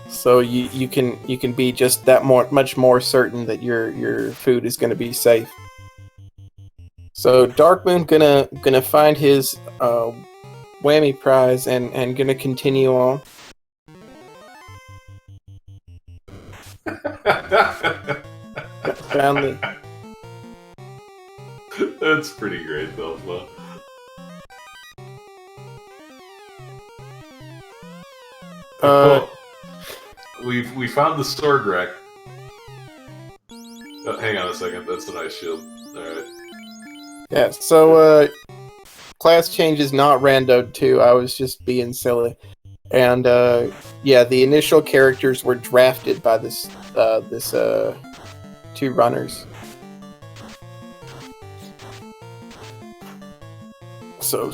So you can be just that much more certain that your food is going to be safe. So Darkmoon gonna find his whammy prize and gonna continue on. Found the...
That's pretty great, though. We found the sword rack. Oh, hang on a second. That's a nice shield. All right.
Yeah. So class change is not randoed too. I was just being silly. And yeah, the initial characters were drafted by this two runners. So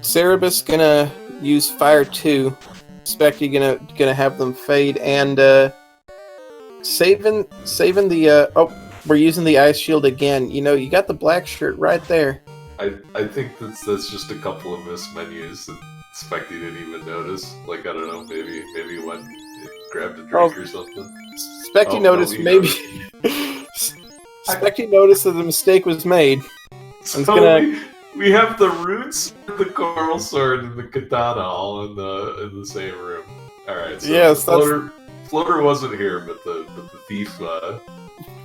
Cerebus gonna use Fire 2. Spectie gonna have them fade, and saving the oh, we're using the ice shield again. You know, you got the black shirt right there.
I think that's just a couple of missed menus that Spectie didn't even notice. Like, I don't know, maybe when it grabbed a drink or something.
Spectie noticed maybe. Spectie noticed that the mistake was made.
So we have the roots, the coral sword, and the katana all in the same room. All right. So
yes,
Floater wasn't here, but the thief.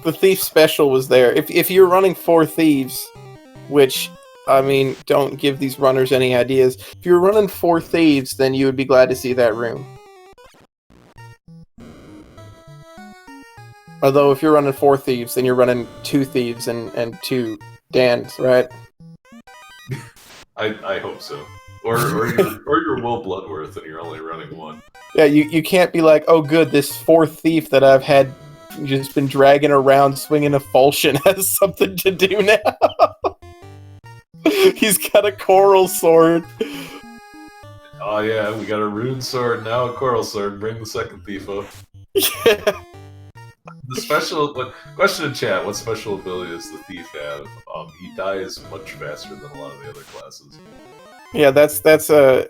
The thief special was there. If you're running 4 thieves, which, I mean, don't give these runners any ideas. If you're running 4 thieves, then you would be glad to see that room. Although if you're running 4 thieves, then you're running 2 thieves and 2 Dans, right?
I hope so. Or you're Will Bloodworth and you're only running 1.
Yeah, you can't be like, oh good, this 4th thief that I've had just been dragging around swinging a falchion has something to do now. He's got a coral sword.
Oh yeah, we got a rune sword, now a coral sword. Bring the second thief up.
Yeah.
The special question in chat: what special ability does the thief have? He dies much faster than a lot of the other classes.
Yeah, that's a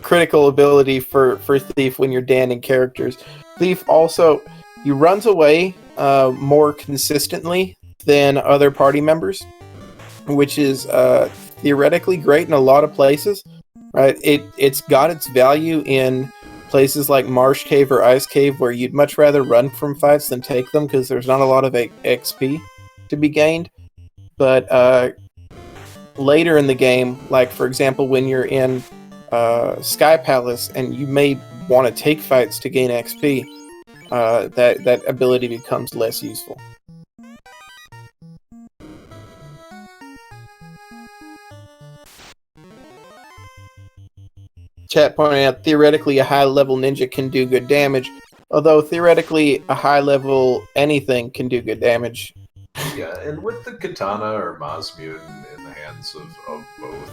critical ability for Thief when you're danning characters. Thief also, he runs away more consistently than other party members, which is theoretically great in a lot of places. Right? It's got its value in places like Marsh Cave or Ice Cave, where you'd much rather run from fights than take them because there's not a lot of XP to be gained. But later in the game, like for example, when you're in Sky Palace and you may want to take fights to gain XP, that ability becomes less useful. Chat pointing out, theoretically a high-level ninja can do good damage, although theoretically a high-level anything can do good damage.
Yeah, and with the katana or Mazmune in the hands of both,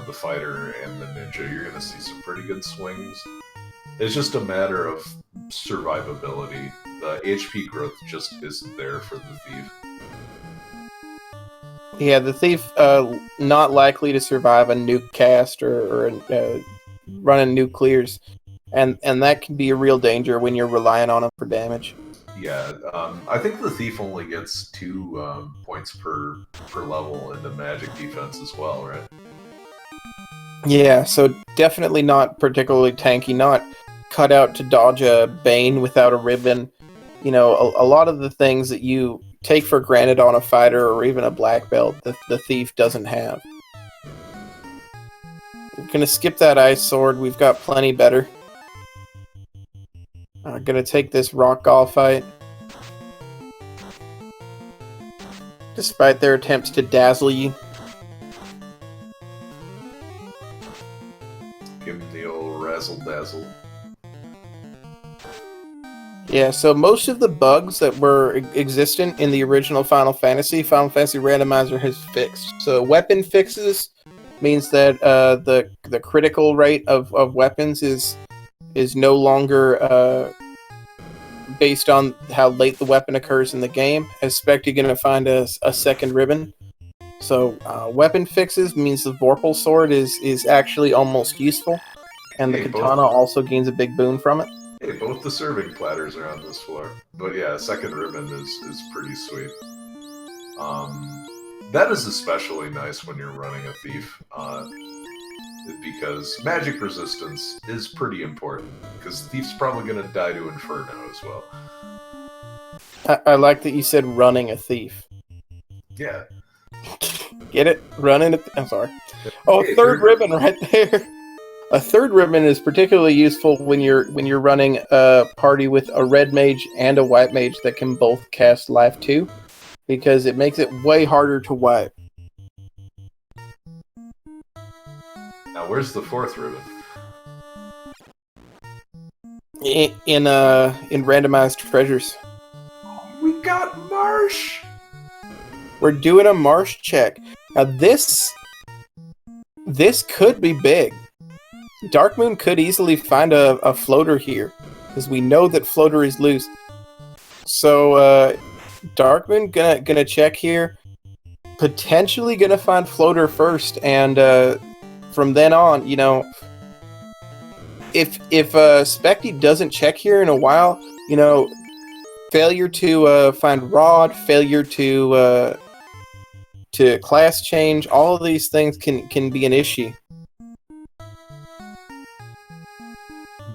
the fighter and the ninja, you're going to see some pretty good swings. It's just a matter of survivability. The HP growth just isn't there for the thief.
Yeah, the thief not likely to survive a nuke cast or running nuclears, and that can be a real danger when you're relying on him for damage.
Yeah, I think the thief only gets 2 points per level in the magic defense as well, right?
Yeah, so definitely not particularly tanky, not cut out to dodge a Bane without a ribbon. You know, a lot of the things that you take for granted on a fighter or even a black belt, the thief doesn't have. We're gonna skip that ice sword, we've got plenty better. Gonna take this rock golf fight. Despite their attempts to dazzle you.
Give him the old razzle dazzle.
Yeah, so most of the bugs that were existent in the original Final Fantasy Randomizer has fixed. So weapon fixes means that the critical rate of weapons is no longer based on how late the weapon occurs in the game. As Spectie going to find a second ribbon. So weapon fixes means the Vorpal sword is actually almost useful, and the katana also gains a big boon from it.
Hey, both the serving platters are on this floor. But yeah, second ribbon is pretty sweet. That is especially nice when you're running a thief, because magic resistance is pretty important, because thief's probably going to die to Inferno as well.
I like that you said running a thief.
Yeah.
Get it? Running I'm sorry. Oh, hey, third ribbon right there. A third ribbon is particularly useful when you're running a party with a red mage and a white mage that can both cast Life 2, because it makes it way harder to wipe.
Now, where's the fourth ribbon?
In randomized treasures.
We got Marsh.
We're doing a Marsh check. Now this could be big. Darkmoon could easily find a floater here, because we know that floater is loose. So Darkmoon gonna check here, potentially gonna find floater first, and from then on, if Spectie doesn't check here in a while, failure to find rod, failure to class change, all of these things can be an issue.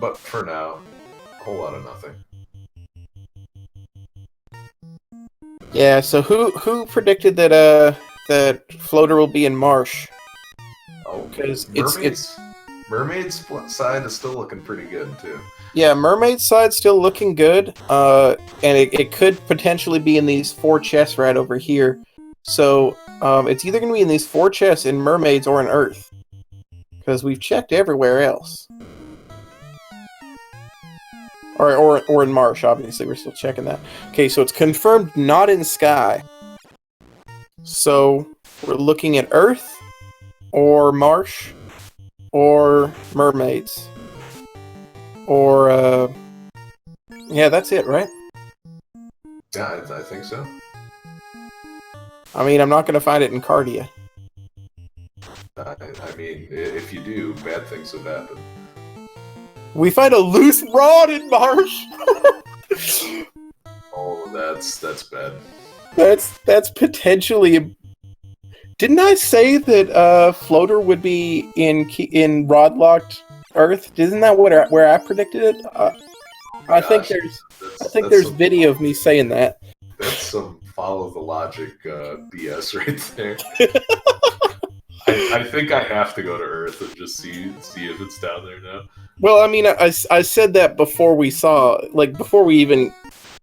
But for now, a whole lot of nothing.
Yeah, so who predicted that floater will be in Marsh?
Oh, because Mermaid's side is still looking pretty good too.
Yeah, Mermaid's side's still looking good, and it could potentially be in these 4 chests right over here. So it's either going to be in these 4 chests in Mermaids or in Earth, because we've checked everywhere else. Or in Marsh, obviously, we're still checking that. Okay, so it's confirmed not in Sky. So we're looking at Earth or Marsh. or mermaids. Or, yeah, that's it, right?
Yeah, I think so.
I mean, I'm not going to find it in Cardia.
I mean, if you do, bad things have happened.
We find a loose rod in Marsh!
Oh, that's bad.
That's potentially... Didn't I say that Floater would be in Rod-locked Earth? Isn't that where I predicted it? I think there's
some,
video of me saying that.
That's some follow the logic BS right there. I think I have to go to Earth and just see if it's down there now.
Well, I mean, I said that before before we even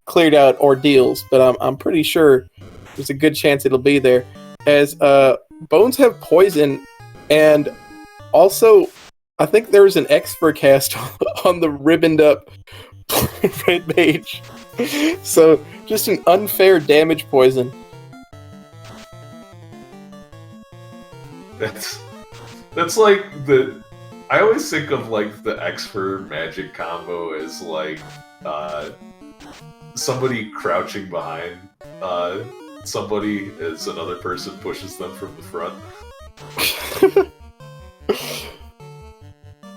cleared out ordeals, but I'm pretty sure there's a good chance it'll be there. As bones have poison, and also I think there was an expert cast on the ribboned up red mage. So just an unfair damage poison.
That's like the... I always think of like the expert magic combo as like somebody crouching behind somebody as another person pushes them from the front.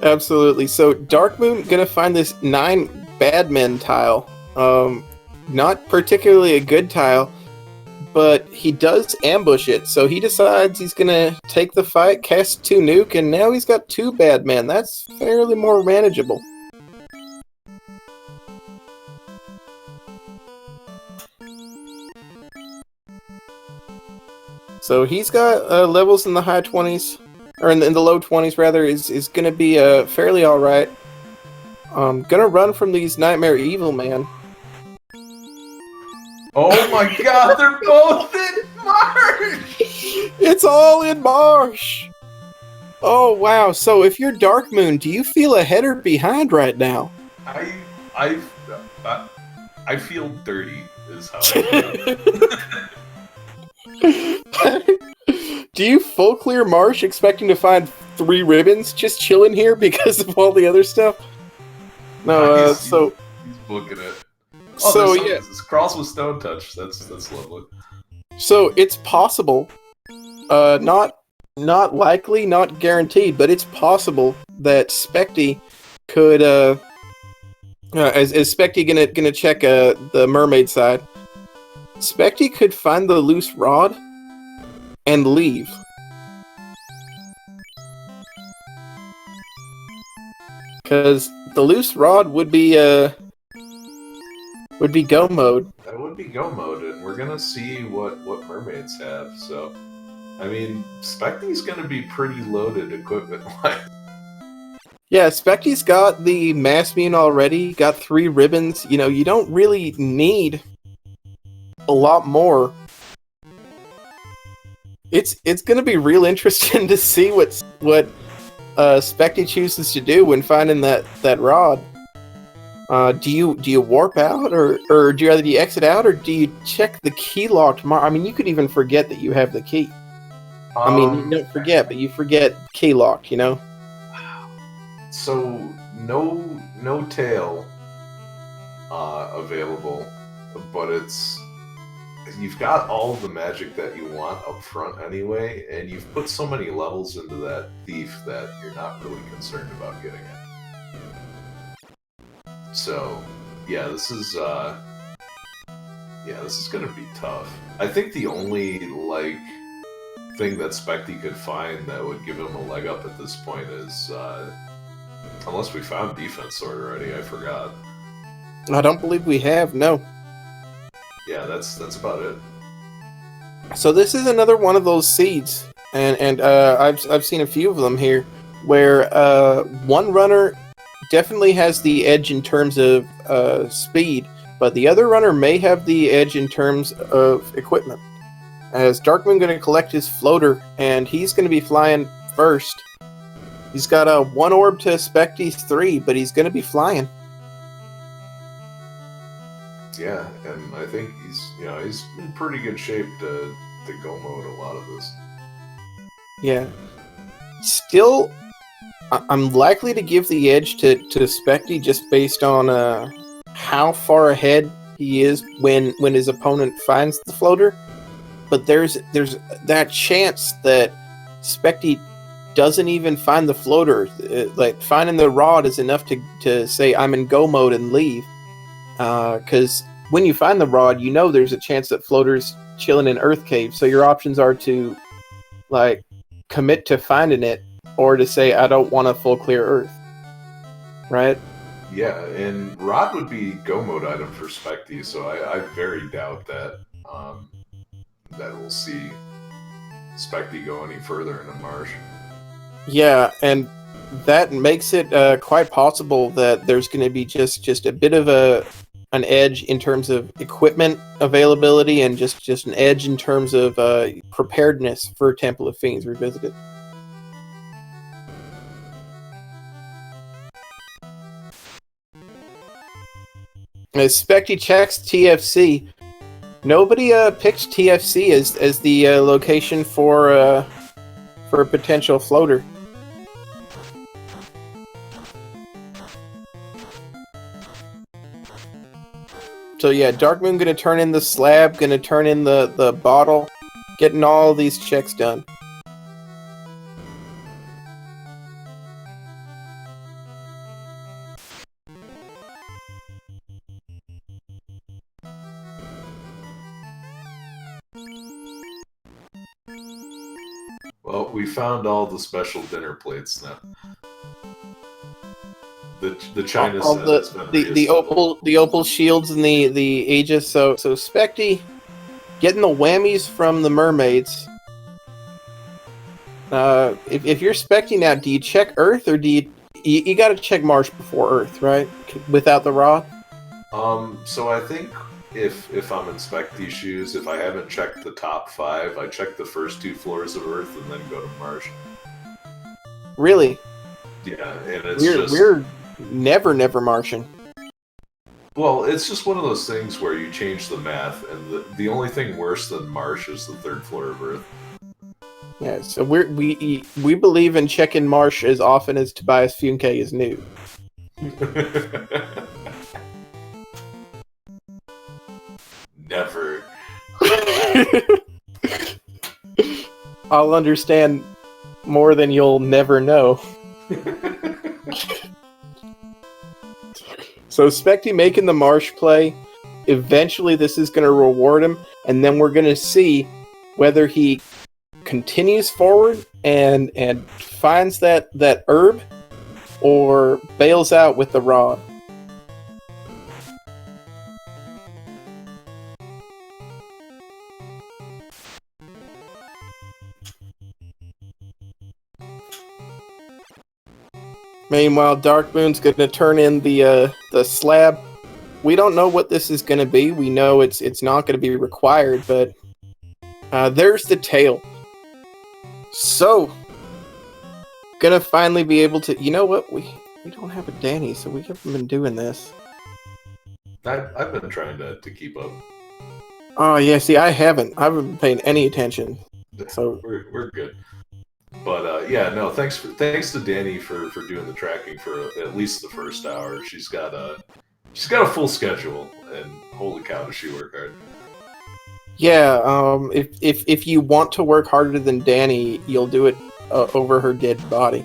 Absolutely. So Darkmoon gonna find this 9 bad men tile. Not particularly a good tile, but he does ambush it. So he decides he's gonna take the fight, cast 2 nuke, and now he's got 2 bad men. That's fairly more manageable. So he's got levels in the high 20s, or in the low 20s rather, is going to be fairly alright. Gonna run from these Nightmare Evil, man.
Oh my god, they're both in Marsh!
It's all in Marsh! Oh wow, so if you're Darkmoon, do you feel ahead or behind right now?
I feel dirty, is how I feel.
Do you full clear Marsh expecting to find 3 ribbons just chilling here because of all the other stuff? No,
he's booking it. Oh,
so yeah,
this Crawls with Stone Touch. That's lovely.
So it's possible, not likely, not guaranteed, but it's possible that Spectie could, is Spectie gonna check the mermaid side? Spectie could find the loose rod and leave. Because the loose rod would be go mode.
That would be go mode, and we're gonna see what mermaids have. So, I mean, Spectie's gonna be pretty loaded equipment-wise.
Yeah, Spectie's got the mass mune already, got 3 ribbons. You know, you don't really need a lot more. It's gonna be real interesting to see what Spectie chooses to do when finding that rod. Do you warp out, or do you exit out, or do you check the key locked? I mean, you could even forget that you have the key. I mean, you don't forget, but you forget key locked. You know.
So no tail available, but you've got all the magic that you want up front anyway, and you've put so many levels into that thief that you're not really concerned about getting it. So yeah, this is gonna be tough. I think the only thing that Spectie could find that would give him a leg up at this point is unless we found defense sword already, I forgot.
I don't believe we have. No.
Yeah, that's about it.
So this is another one of those seeds, and I've seen a few of them here, where one runner definitely has the edge in terms of speed, but the other runner may have the edge in terms of equipment. As Darkmoon going to collect his floater, and he's going to be flying first. He's got a 1 orb to Spectie's 3, but he's going to be flying.
Yeah, and I think he's in pretty good shape to go mode a lot of this.
Yeah. Still I'm likely to give the edge to Spectie just based on how far ahead he is when his opponent finds the floater. But there's that chance that Spectie doesn't even find the floater. Like finding the rod is enough to say I'm in go mode and leave. Because when you find the rod, you know there's a chance that floater's chilling in Earth Cave. So your options are to like commit to finding it, or to say I don't want a full clear Earth. Right?
Yeah, and Rod would be go mode item for Spectie, so I very doubt that that we'll see Spectie go any further in the marsh.
Yeah, and that makes it quite possible that there's going to be just a bit of an edge in terms of equipment availability, and just an edge in terms of preparedness for Temple of Fiends Revisited. As Spectie checks TFC, nobody picked TFC as the location for a potential floater. So yeah, Darkmoon gonna turn in the slab, gonna turn in the bottle, getting all these checks done.
Well, we found all the special dinner plates now. The China
All
set has been
the opal shields and the Aegis. So Spectie getting the whammies from the mermaids. If you're Spectie now, do you check Earth, or do you got to check Marsh before Earth, right? Without the rod.
So I think if I'm in Spectie's shoes, if I haven't checked the top 5, I check the first 2 floors of Earth and then go to Marsh.
Really?
Yeah, and it's
we're never Martian.
Well, it's just one of those things where you change the math, and the only thing worse than Marsh is the 3rd floor of Earth.
Yeah, so we believe in checking Marsh as often as Tobias Funke is new.
Never.
I'll understand more than you'll never know. So Spectie making the Marsh play, eventually this is going to reward him, and then we're going to see whether he continues forward and finds that herb, or bails out with the rod. Meanwhile, Darkmoon's going to turn in the slab. We don't know what this is going to be. We know it's not going to be required, but there's the tail. So, gonna finally be able to. You know what? We don't have a Danny, so we haven't been doing this.
I've been trying to keep up.
Oh yeah, see, I haven't been paying any attention. So
we're good. But yeah, no, thanks to Danny for doing the tracking for at least the first hour. She's got a full schedule, and holy cow, does she work hard.
Yeah, if you want to work harder than Danny, you'll do it over her dead body.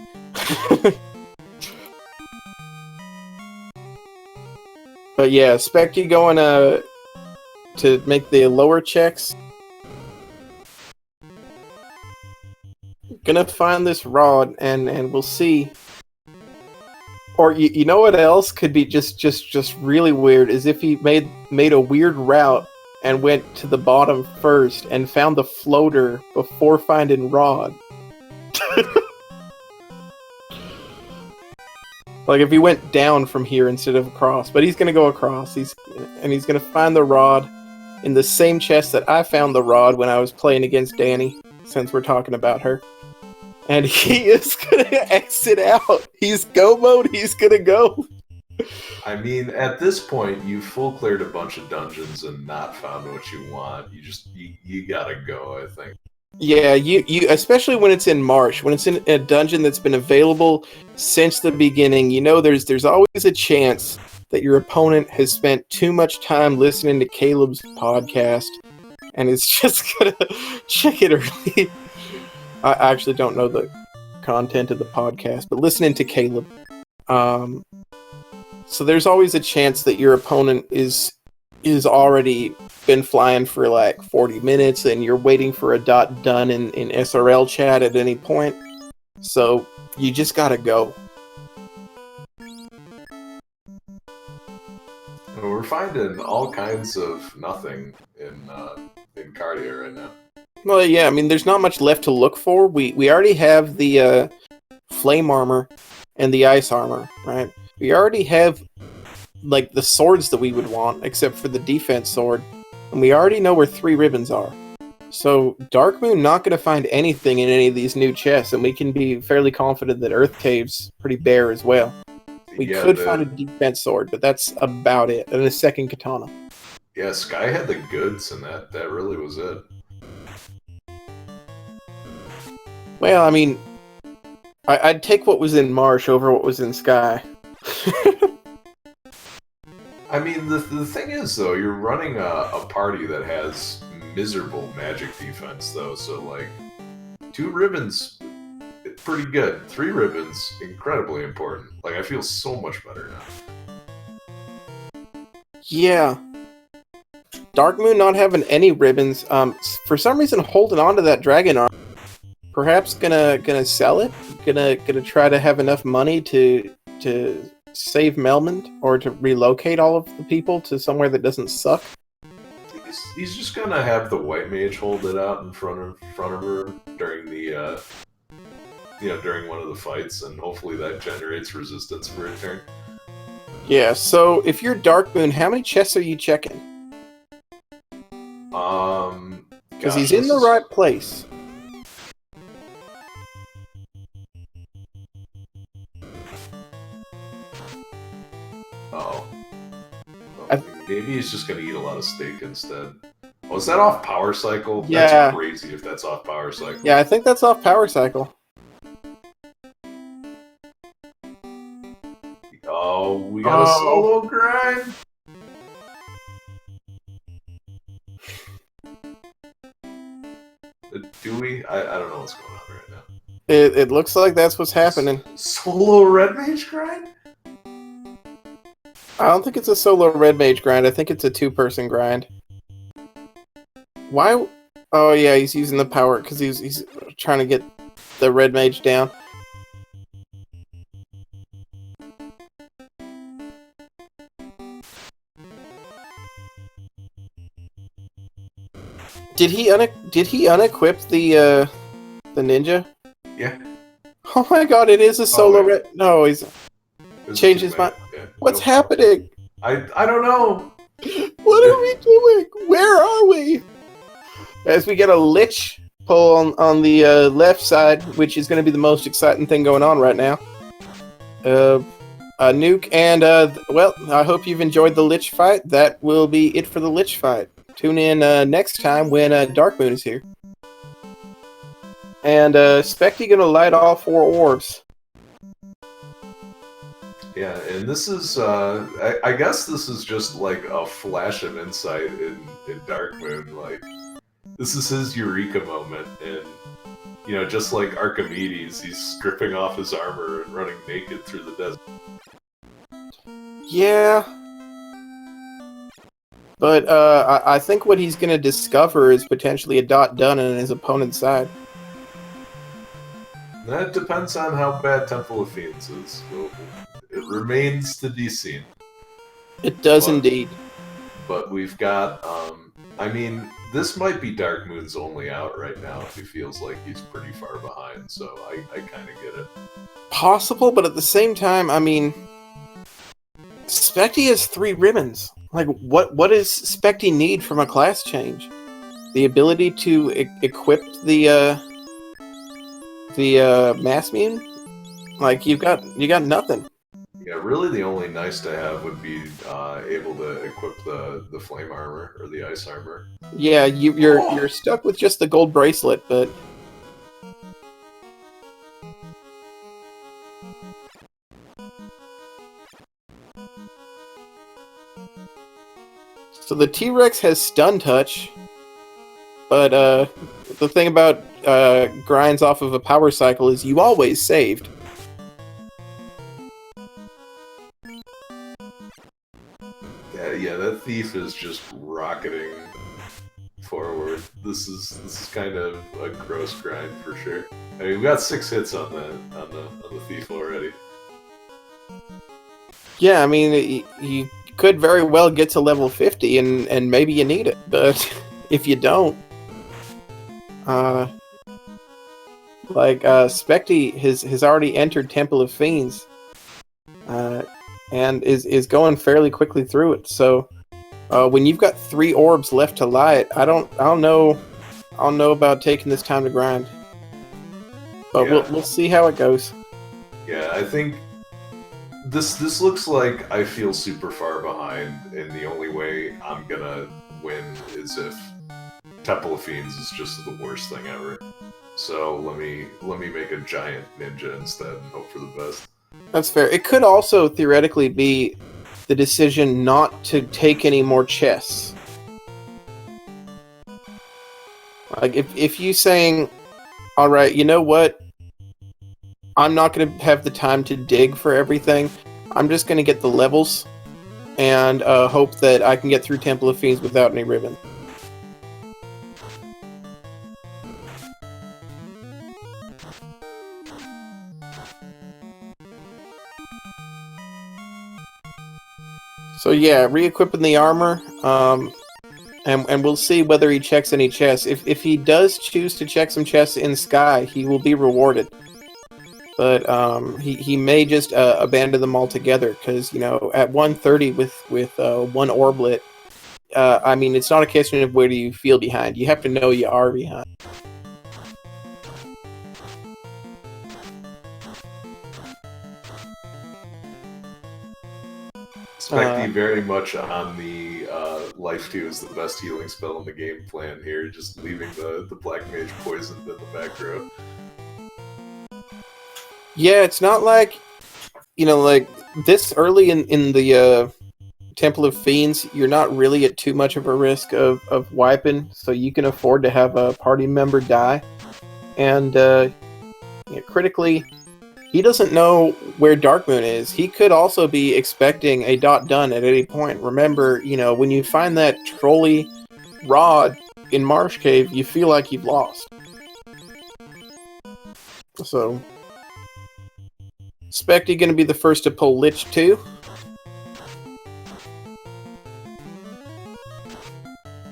But yeah, Spectie going to make the lower checks. Gonna find this rod, and we'll see. Or you know what else could be just really weird is if he made a weird route and went to the bottom first and found the floater before finding rod. Like if he went down from here instead of across, but he's gonna go across. He's gonna find the rod in the same chest that I found the rod when I was playing against Danny, since we're talking about her. And he is gonna exit out. He's go mode. He's gonna go.
I mean, at this point, you've full cleared a bunch of dungeons and not found what you want. You gotta go, I think.
Yeah, you especially when it's in Marsh, when it's in a dungeon that's been available since the beginning, there's always a chance that your opponent has spent too much time listening to Caleb's podcast and is just gonna check it early. I actually don't know the content of the podcast, but listening to Caleb. So there's always a chance that your opponent is already been flying for like 40 minutes and you're waiting for a done in SRL chat at any point. So you just gotta go.
We're finding all kinds of nothing in Cardia right now.
Well, yeah, I mean, there's not much left to look for. We already have the flame armor and the ice armor, right? We already have like the swords that we would want, except for the defense sword, and we already know where 3 ribbons are. So Darkmoon not going to find anything in any of these new chests, and we can be fairly confident that Earth Cave's pretty bare as well. We could find a defense sword, but that's about it, and a second katana.
Yeah, Sky had the goods, and that really was it.
Well, I mean, I'd take what was in Marsh over what was in Sky.
I mean, the thing is, though, you're running a party that has miserable magic defense, though, so, like, 2 ribbons, pretty good. 3 ribbons, incredibly important. Like, I feel so much better now.
Yeah. Darkmoon not having any ribbons, for some reason holding on to that dragon arm. Perhaps gonna sell it? Gonna try to have enough money to save Melmond, or to relocate all of the people to somewhere that doesn't suck?
He's just gonna have the white mage hold it out in front of her during the during one of the fights, and hopefully that generates resistance for a turn.
Yeah. So if you're Darkmoon, how many chests are you checking? Because he's in the right place.
Maybe he's just gonna eat a lot of steak instead. Oh, is that off power cycle?
Yeah.
That's crazy if that's off power cycle.
Yeah, I think that's off power cycle.
Oh, we got a solo grind? Do we? I don't know what's going on right now.
It looks like that's what's happening.
Solo red mage grind?
I don't think it's a solo red mage grind. I think it's a 2-person grind. Why? Oh yeah, he's using the power because he's trying to get the red mage down. Did he unequip the ninja?
Yeah.
Oh my god! It is a solo red. No, he's changed his mind.
Yeah.
What's happening?
I don't know.
What are we doing? Where are we? As we get a Lich pull on the left side, which is going to be the most exciting thing going on right now. A nuke, and well, I hope you've enjoyed the Lich fight. That will be it for the Lich fight. Tune in next time when Darkmoon is here. And Spectie going to light all 4 orbs.
Yeah, and this is, I guess this is just like a flash of insight in Darkmoon. Like, this is his eureka moment, and, just like Archimedes, he's stripping off his armor and running naked through the desert.
Yeah. But I think what he's going to discover is potentially a done on his opponent's side.
That depends on how bad Temple of Fiends is. It remains to be seen.
It does indeed.
But we've got, I mean, this might be Darkmoon's only out right now if he feels like he's pretty far behind, so I kind of get it.
Possible, but at the same time, I mean, Spectie has 3 ribbons. Like, what does Spectie need from a class change? The ability to equip the Mass Mune? Like, you got nothing.
Yeah, really the only nice to have would be able to equip the flame armor or the ice armor.
Yeah, you're stuck with just the gold bracelet, but so the T-Rex has stun touch, but the thing about grinds off of a power cycle is you always saved.
Yeah, that thief is just rocketing forward. This is kind of a gross grind for sure. I mean, we got 6 hits on the thief already.
Yeah, I mean, you could very well get to level 50, and maybe you need it, but if you don't, Spectie has already entered Temple of Fiends, and is going fairly quickly through it. So, when you've got 3 orbs left to light, I don't know about taking this time to grind, but
Yeah.
we'll see how it goes.
Yeah, I think this looks like I feel super far behind, and the only way I'm gonna win is if Temple of Fiends is just the worst thing ever. So let me make a giant ninja instead and hope for the best.
That's fair. It could also theoretically be the decision not to take any more chests. Like if you saying, all right, you know what? I'm not going to have the time to dig for everything. I'm just going to get the levels and hope that I can get through Temple of Fiends without any ribbon. So yeah, re-equipping the armor, and we'll see whether he checks any chests. If he does choose to check some chests in Sky, he will be rewarded. But he may just abandon them altogether, because at 130 with 1 orblet, I mean, it's not a question of where do you feel behind. You have to know you are behind.
Spectie very much on the Life 2 is the best healing spell in the game plan here, just leaving the Black Mage poisoned in the back row.
Yeah, it's not like, like this early in the Temple of Fiends, you're not really at too much of a risk of wiping, so you can afford to have a party member die. And critically, he doesn't know where Darkmoon is. He could also be expecting a done at any point. Remember, when you find that trolley rod in Marsh Cave, you feel like you've lost. So, Spectie going to be the first to pull Lich 2.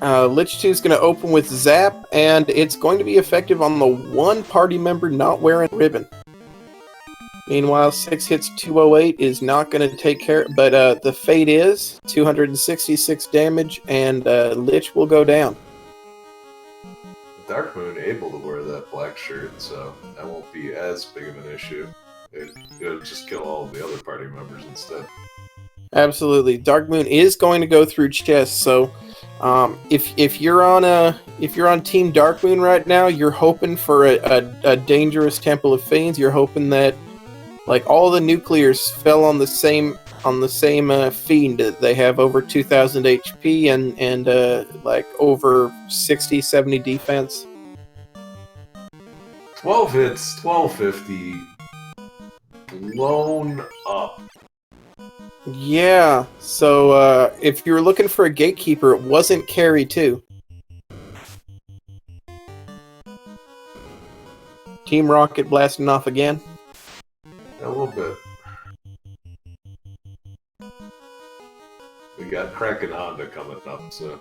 Lich 2 is going to open with Zap, and it's going to be effective on the one party member not wearing ribbon. Meanwhile, 6 hits 208 is not going to take care, but the fate is 266 damage, and Lich will go down.
Darkmoon able to wear that black shirt, so that won't be as big of an issue. It'll just kill all of the other party members instead.
Absolutely, Darkmoon is going to go through chests. So, if you're on Team Darkmoon right now, you're hoping for a dangerous Temple of Fiends. You're hoping that all the nuclears fell on the same fiend. They have over 2,000 HP and over 60, 70 defense.
12 hits, 1250, blown up.
Yeah, so if you're looking for a gatekeeper, it wasn't Carry 2. Team Rocket blasting off again.
A little bit. We got Kraken Honda coming up, so...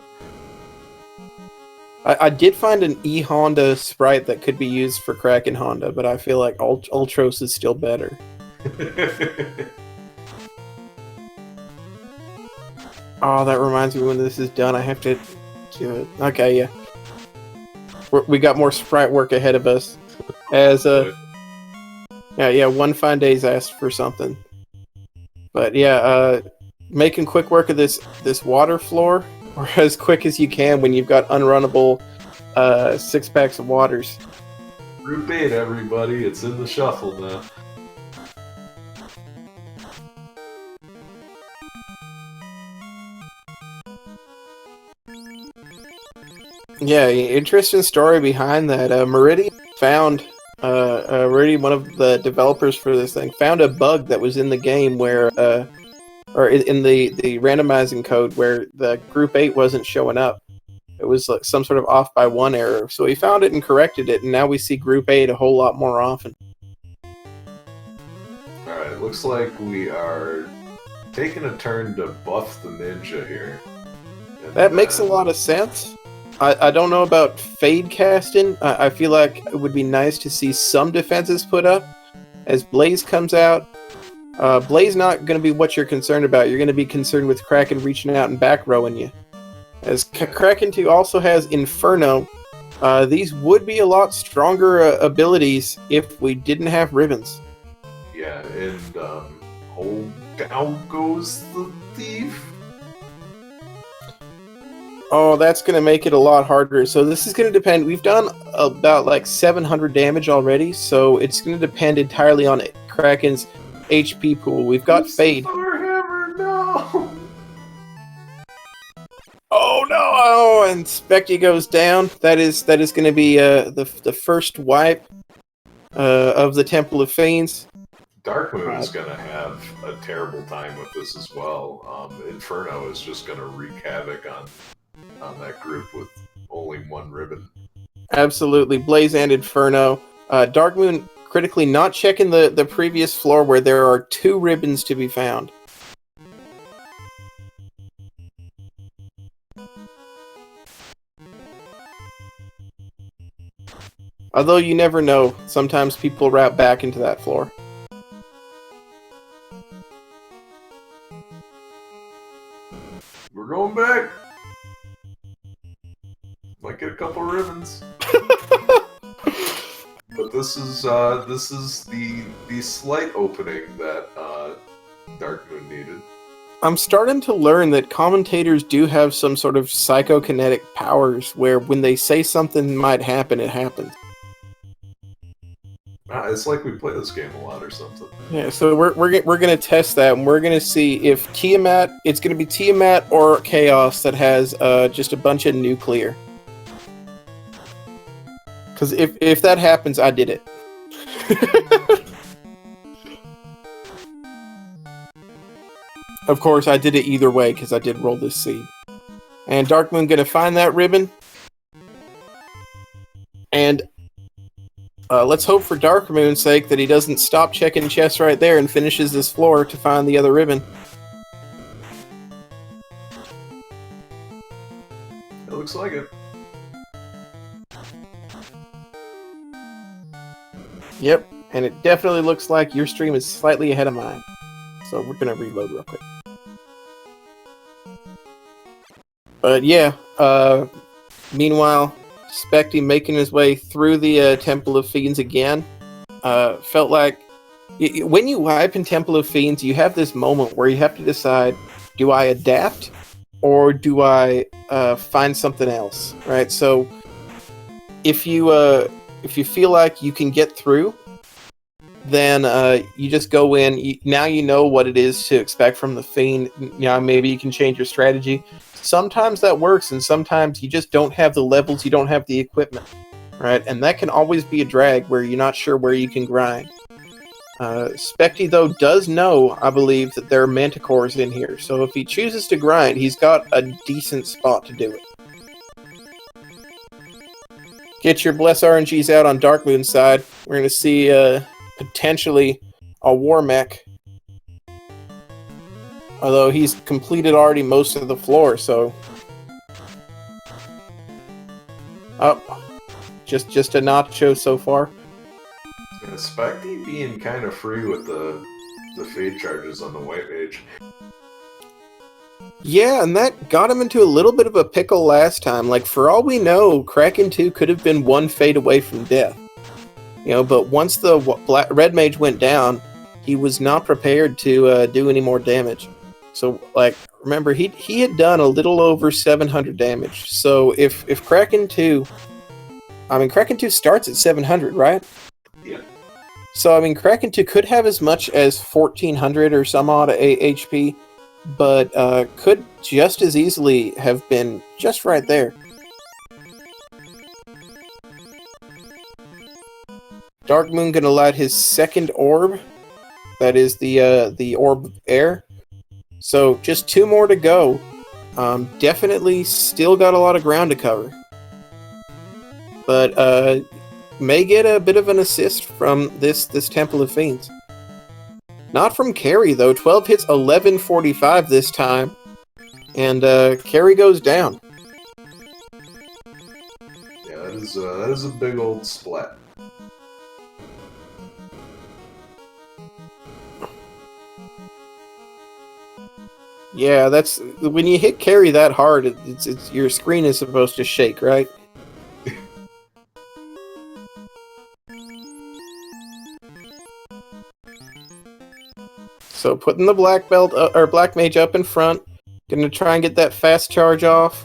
I did find an E-Honda sprite that could be used for Kraken Honda, but I feel like Ultros is still better. Oh, that reminds me, when this is done, I have to do it. Okay, yeah. We got more sprite work ahead of us. As, yeah, One Fine Day's asked for something. But yeah, making quick work of this water floor, or as quick as you can when you've got unrunnable 6 packs of waters.
Group 8, everybody. It's in the shuffle now.
Yeah, interesting story behind that. Meridian found, Meridian, one of the developers for this thing, found a bug that was in the game where, or in the randomizing code where the Group 8 wasn't showing up. It was like some sort of off by 1 error. So he found it and corrected it, and now we see Group 8 a whole lot more often.
Alright, it looks like we are taking a turn to buff the ninja here. And
That makes a lot of sense. I don't know about fade casting. I feel like it would be nice to see some defenses put up as Blaze comes out. Blaze not going to be what you're concerned about. You're going to be concerned with Kraken reaching out and back rowing you. As Kraken 2 also has Inferno, these would be a lot stronger abilities if we didn't have ribbons.
Yeah, and oh, down goes the thief.
Oh, that's going to make it a lot harder. So this is going to depend. We've done about like 700 damage already, so it's going to depend entirely on Kraken's HP pool. We've got Fade.
Hammer, no!
Oh no! Oh, and Spectie goes down. That is going to be the first wipe of the Temple of Fiends.
Darkmoon is going to have a terrible time with this as well. Inferno is just going to wreak havoc on that group with only 1 ribbon.
Absolutely. Blaze and Inferno. Darkmoon critically not checking the previous floor where there are 2 ribbons to be found. Although you never know, sometimes people route back into that floor.
We're going back! Might get a couple ribbons. But this is the slight opening that Darkmoon needed.
I'm starting to learn that commentators do have some sort of psychokinetic powers where when they say something might happen, it happens.
It's like we play this game a lot or something.
Yeah, so we're gonna test that, and we're gonna see if Tiamat. It's gonna be Tiamat or Chaos that has just a bunch of nuclear. Because if that happens, I did it. Of course, I did it either way because I did roll this seed. And Darkmoon gonna find that ribbon. And let's hope for Darkmoon's sake that he doesn't stop checking chests right there and finishes this floor to find the other ribbon.
It looks like it.
Yep, and it definitely looks like your stream is slightly ahead of mine. So we're gonna reload real quick. But yeah, meanwhile, Spectie making his way through the Temple of Fiends again. Felt like when you wipe in Temple of Fiends, you have this moment where you have to decide, do I adapt or do I find something else, right? So if you feel like you can get through, then you just go in. Now you know what it is to expect from the Fiend. You know, maybe you can change your strategy. Sometimes that works, and sometimes you just don't have the levels, you don't have the equipment, right? And that can always be a drag where you're not sure where you can grind. Spectie, though, does know, I believe, that there are Manticores in here. So if he chooses to grind, he's got a decent spot to do it. Get your Bless RNGs out on Darkmoon's side. We're going to see potentially a War Mech. Although he's completed already most of the floor, so... Oh, just a nacho so far.
Yeah, Spectie being kind of free with the fade charges on the White Mage.
Yeah, and that got him into a little bit of a pickle last time. Like, for all we know, Kraken 2 could have been 1 fade away from death. You know, but once the Red Mage went down, he was not prepared to do any more damage. So, like, remember, he had done a little over 700 damage. So if Kraken 2... I mean, Kraken 2 starts at 700, right?
Yeah.
So, I mean, Kraken 2 could have as much as 1400 or some odd HP, but could just as easily have been just right there. Darkmoon gonna light his second orb. That is the orb of air. So just 2 more to go. Definitely still got a lot of ground to cover. But may get a bit of an assist from this Temple of Fiends. Not from Carry though. 12 hits, 1145 this time, and Carry goes down.
Yeah, that is a big old splat.
Yeah, that's when you hit Carry that hard. It's your screen is supposed to shake, right? So putting the black belt or black mage up in front, gonna try and get that fast charge off,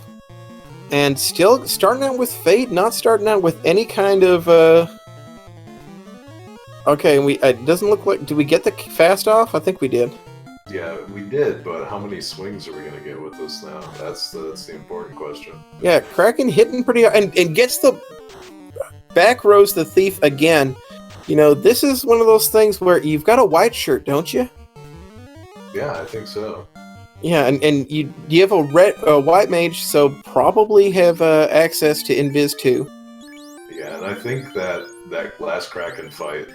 and still starting out with Fade, not starting out with any kind of. Okay, it doesn't look like. Did we get the fast off? I think we did.
Yeah, we did, but how many swings are we gonna get with this now? That's the important question.
Yeah, Kraken hitting pretty hard, and gets the back rows the thief again. You know, this is one of those things where you've got a white shirt, don't you?
Yeah, I think so.
Yeah, and you have a white mage, so probably have access to Invis too.
Yeah, and I think that last Kraken fight,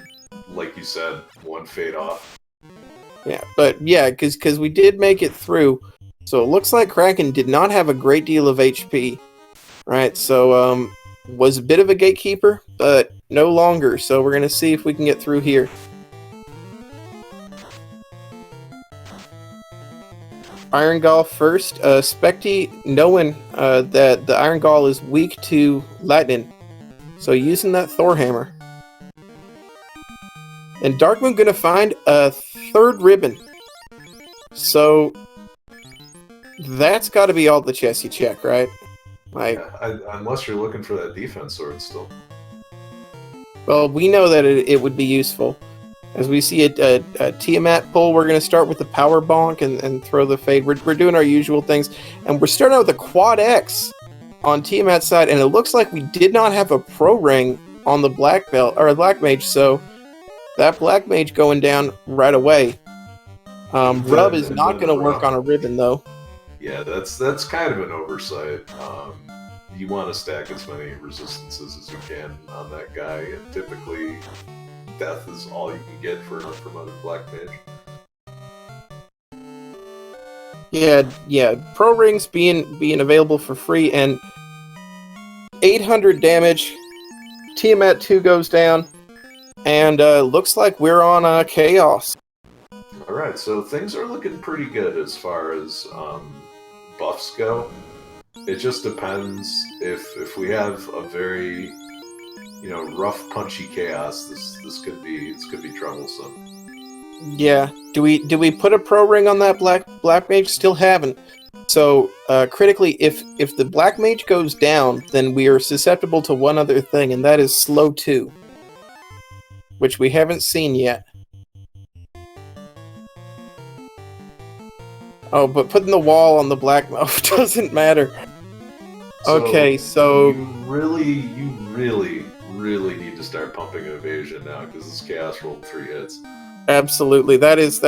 like you said, one fade off.
Yeah, but yeah, because we did make it through, so it looks like Kraken did not have a great deal of HP, right? So was a bit of a gatekeeper, but no longer. So we're gonna see if we can get through here. Iron Gall first. Spectie knowing that the Iron Gall is weak to lightning, so using that Thor hammer. And Darkmoon gonna find a third ribbon. So that's got to be all the chests you check, right? Like,
yeah, unless you're looking for that defense sword still.
Well, we know that it would be useful. As we see a Tiamat pull, we're going to start with the power bonk and throw the fade. We're doing our usual things, and we're starting out with a quad X on Tiamat's side, and it looks like we did not have a pro ring on the black belt or black mage, so that black mage going down right away. Rub is not going to work on a ribbon though.
Yeah, that's kind of an oversight. You want to stack as many resistances as you can on that guy, and typically death is all you can get from other black mage.
Yeah. Pro rings being available for free, and 800 damage. Tiamat 2 goes down, and looks like we're on Chaos.
All right, so things are looking pretty good as far as buffs go. It just depends if we have a very rough, punchy Chaos. This could be troublesome.
Yeah. Do we put a pro ring on that black mage? Still haven't. So critically, if the black mage goes down, then we are susceptible to one other thing, and that is slow 2, which we haven't seen yet. Oh, but putting the wall on the black doesn't matter. Okay, so
you really need to start pumping evasion now because this Chaos rolled 3 hits.
Absolutely, that is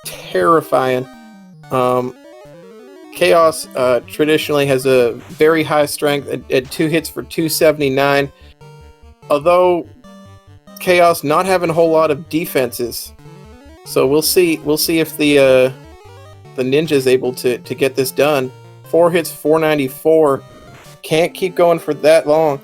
terrifying. Chaos traditionally has a very high strength at 2 hits for 279. Although Chaos not having a whole lot of defenses, so we'll see if the ninja is able to get this done. 4 hits, 494. Can't keep going for that long,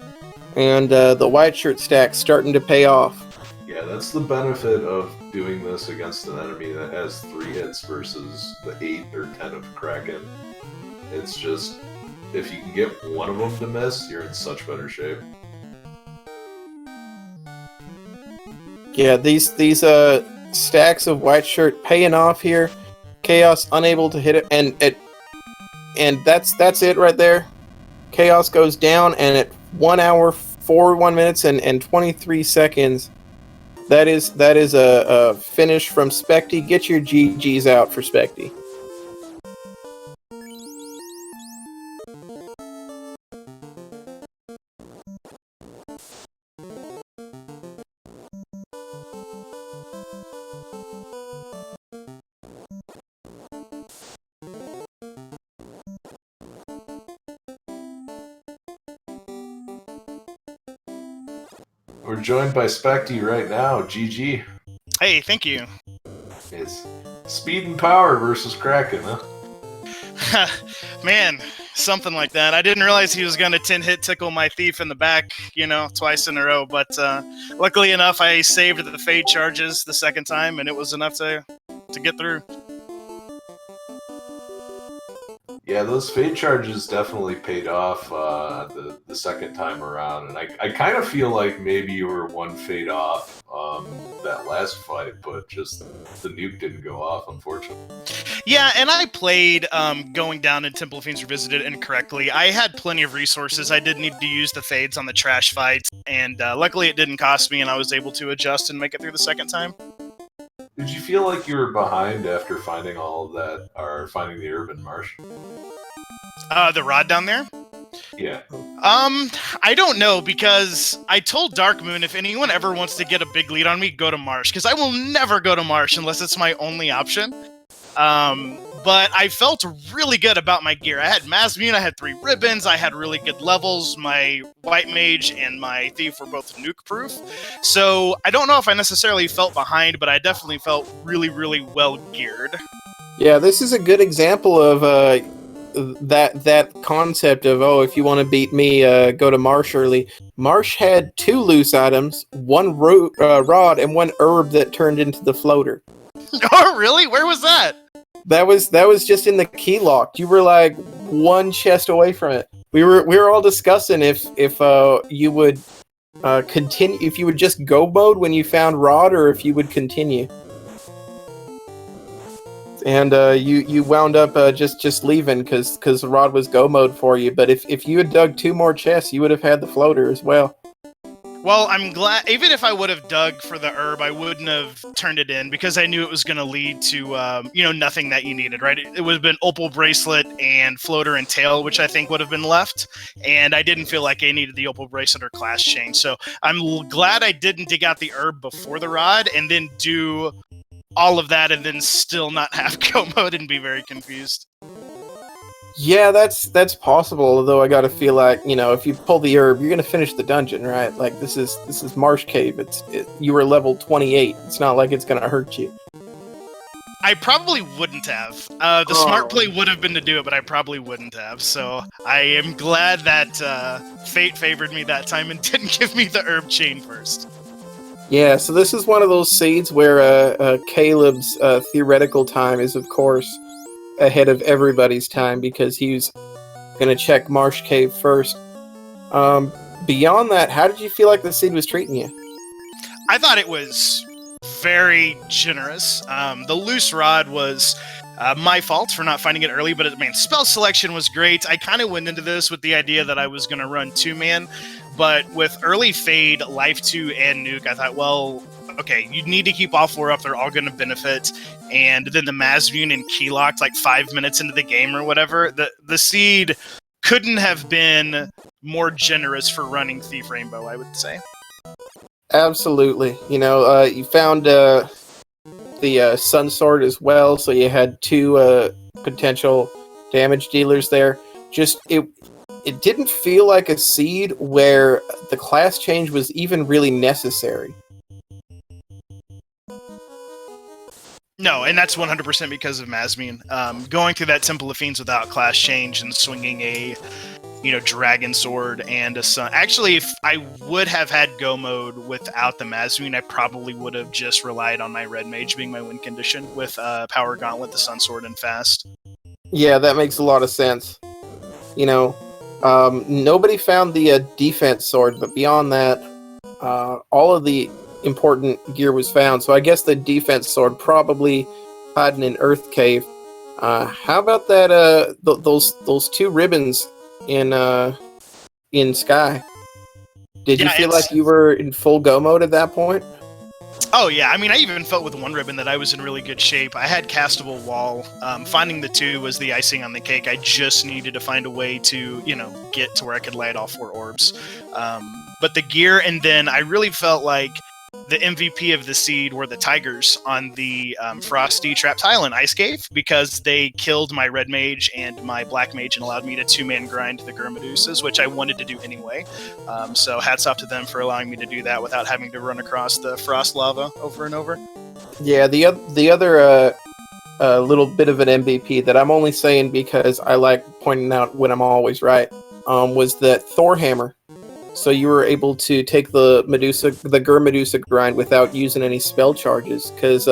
and the white shirt stack starting to pay off.
Yeah, that's the benefit of doing this against an enemy that has 3 hits versus the 8 or 10 of Kraken. It's just, if you can get one of them to miss, you're in such better shape.
Yeah, these stacks of white shirt paying off here. Chaos unable to hit it, and that's it right there. Chaos goes down, and at 1 hour, 41 minutes, and 23 seconds, that is a finish from Spectie. Get your GGs out for Spectie.
We're joined by Spectie right now. GG.
Hey, thank you.
It's speed and power versus Kraken, huh?
Man, something like that. I didn't realize he was going to 10-hit tickle my thief in the back, twice in a row. But luckily enough, I saved the fade charges the second time, and it was enough to get through.
Yeah, those fade charges definitely paid off the second time around, and I kind of feel like maybe you were one fade off that last fight, but just the nuke didn't go off, unfortunately.
Yeah, and I played going down in Temple of Fiends Revisited incorrectly. I had plenty of resources. I did need to use the fades on the trash fights, and luckily it didn't cost me, and I was able to adjust and make it through the second time.
Did you feel like you were behind after finding all of that, or finding the urban marsh?
The rod down there?
Yeah.
I don't know, because I told Darkmoon if anyone ever wants to get a big lead on me, go to Marsh, because I will never go to Marsh unless it's my only option. But I felt really good about my gear. I had Masmune, I had 3 ribbons, I had really good levels. My White Mage and my Thief were both nuke-proof. So I don't know if I necessarily felt behind, but I definitely felt really, really well geared.
Yeah, this is a good example of that concept of, if you want to beat me, go to Marsh early. Marsh had 2 loose items, 1 rod, and 1 herb that turned into the floater.
Oh, really? Where was that?
That was just in the key lock. You were like 1 chest away from it. We were all discussing if you would continue, if you would just go mode when you found Rod, or if you would continue. And you wound up just leaving because Rod was go mode for you. But if you had dug 2 more chests, you would have had the floater as well.
Well, I'm glad. Even if I would have dug for the herb, I wouldn't have turned it in because I knew it was going to lead to, nothing that you needed, right? It would have been Opal Bracelet and Floater and Tail, which I think would have been left. And I didn't feel like I needed the Opal Bracelet or Class Chain. So I'm glad I didn't dig out the herb before the rod and then do all of that and then still not have go mode and be very confused.
Yeah, that's possible. Although I gotta feel like, if you pull the herb, you're gonna finish the dungeon, right? Like this is Marsh Cave. You were level 28. It's not like it's gonna hurt you.
I probably wouldn't have. The smart play would have been to do it, but I probably wouldn't have. So I am glad that fate favored me that time and didn't give me the herb chain first.
Yeah, so this is one of those seeds where Caleb's theoretical time is, of course, ahead of everybody's time because he's going to check Marsh Cave first. Beyond that, how did you feel like the seed was treating you?
I thought it was very generous. The loose rod was my fault for not finding it early, but spell selection was great. I kind of went into this with the idea that I was going to run 2-man, but with early fade, life 2, and nuke, I thought, well, okay, you need to keep all 4 up. They're all going to benefit. And then the Masmune and key locked like 5 minutes into the game or whatever. The seed couldn't have been more generous for running Thief Rainbow, I would say.
Absolutely. You found the Sun Sword as well, so you had 2 potential damage dealers there. Just it didn't feel like a seed where the class change was even really necessary.
No, and that's 100% because of Masmune. Going through that Temple of Fiends without class change and swinging a, Dragon Sword and a Sun. Actually, if I would have had Go Mode without the Masmune, I probably would have just relied on my Red Mage being my win condition with Power Gauntlet, the Sun Sword, and Fast.
Yeah, that makes a lot of sense. Nobody found the defense sword, but beyond that, all of the important gear was found. So I guess the defense sword probably hid in an earth cave. How about that? Those two ribbons in Sky. Did you feel like you were in full go mode at that point?
Oh yeah, I mean, I even felt with one ribbon that I was in really good shape. I had castable wall. Finding the two was the icing on the cake. I just needed to find a way to, get to where I could light all 4 orbs. But the gear, and then I really felt like the MVP of the seed were the tigers on the Frosty Trapped Island Ice Cave, because they killed my red mage and my black mage and allowed me to 2-man grind the Gurmedusas, which I wanted to do anyway. So hats off to them for allowing me to do that without having to run across the frost lava over and over.
Yeah, the other little bit of an MVP that I'm only saying because I like pointing out when I'm always right, was that Thor hammer. So you were able to take the Gurmedusa grind without using any spell charges, because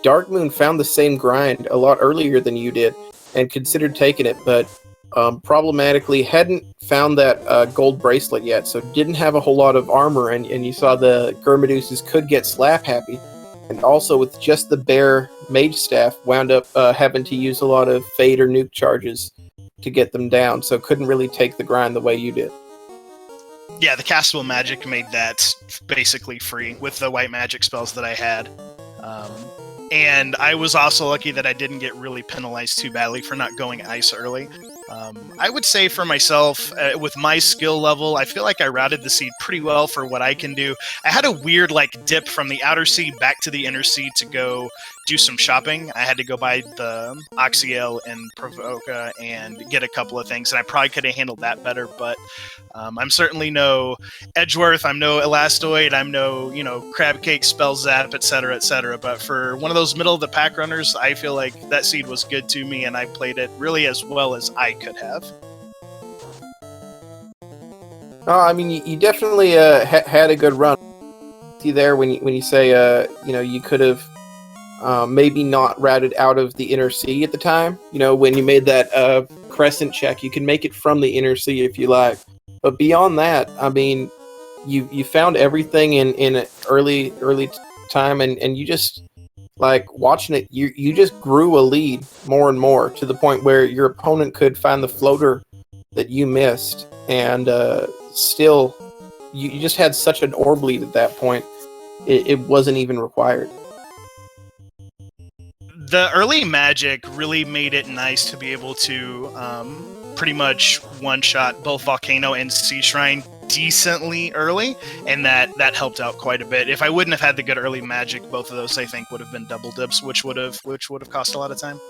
Darkmoon found the same grind a lot earlier than you did and considered taking it, but problematically hadn't found that gold bracelet yet, so didn't have a whole lot of armor, and you saw the Gurmedusas could get slap happy, and also with just the bare mage staff wound up having to use a lot of fade or nuke charges to get them down, so couldn't really take the grind the way you did.
Yeah, the castable magic made that basically free with the white magic spells that I had. And I was also lucky that I didn't get really penalized too badly for not going ice early. I would say for myself, with my skill level, I feel like I routed the seed pretty well for what I can do. I had a weird dip from the outer seed back to the inner seed to go do some shopping. I had to go buy the Oxyel and Provoca and get a couple of things, and I probably could have handled that better, but I'm certainly no Edgeworth, I'm no Elastoid, I'm no, Crab Cake, Spell Zap, etc., but for one of those middle of the pack runners, I feel like that seed was good to me, and I played it really as well as I could have.
I mean, you definitely had a good run. See there when you say you could have maybe not routed out of the inner sea at the time. When you made that crescent check, you can make it from the inner sea if you like. But beyond that, I mean, you found everything in early time, and you just watching it. You just grew a lead more and more to the point where your opponent could find the floater that you missed, and still, you just had such an orb lead at that point. It wasn't even required.
The early magic really made it nice to be able to pretty much one-shot both Volcano and Sea Shrine decently early, and that helped out quite a bit. If I wouldn't have had the good early magic, both of those I think would have been double dips, which would have cost a lot of time.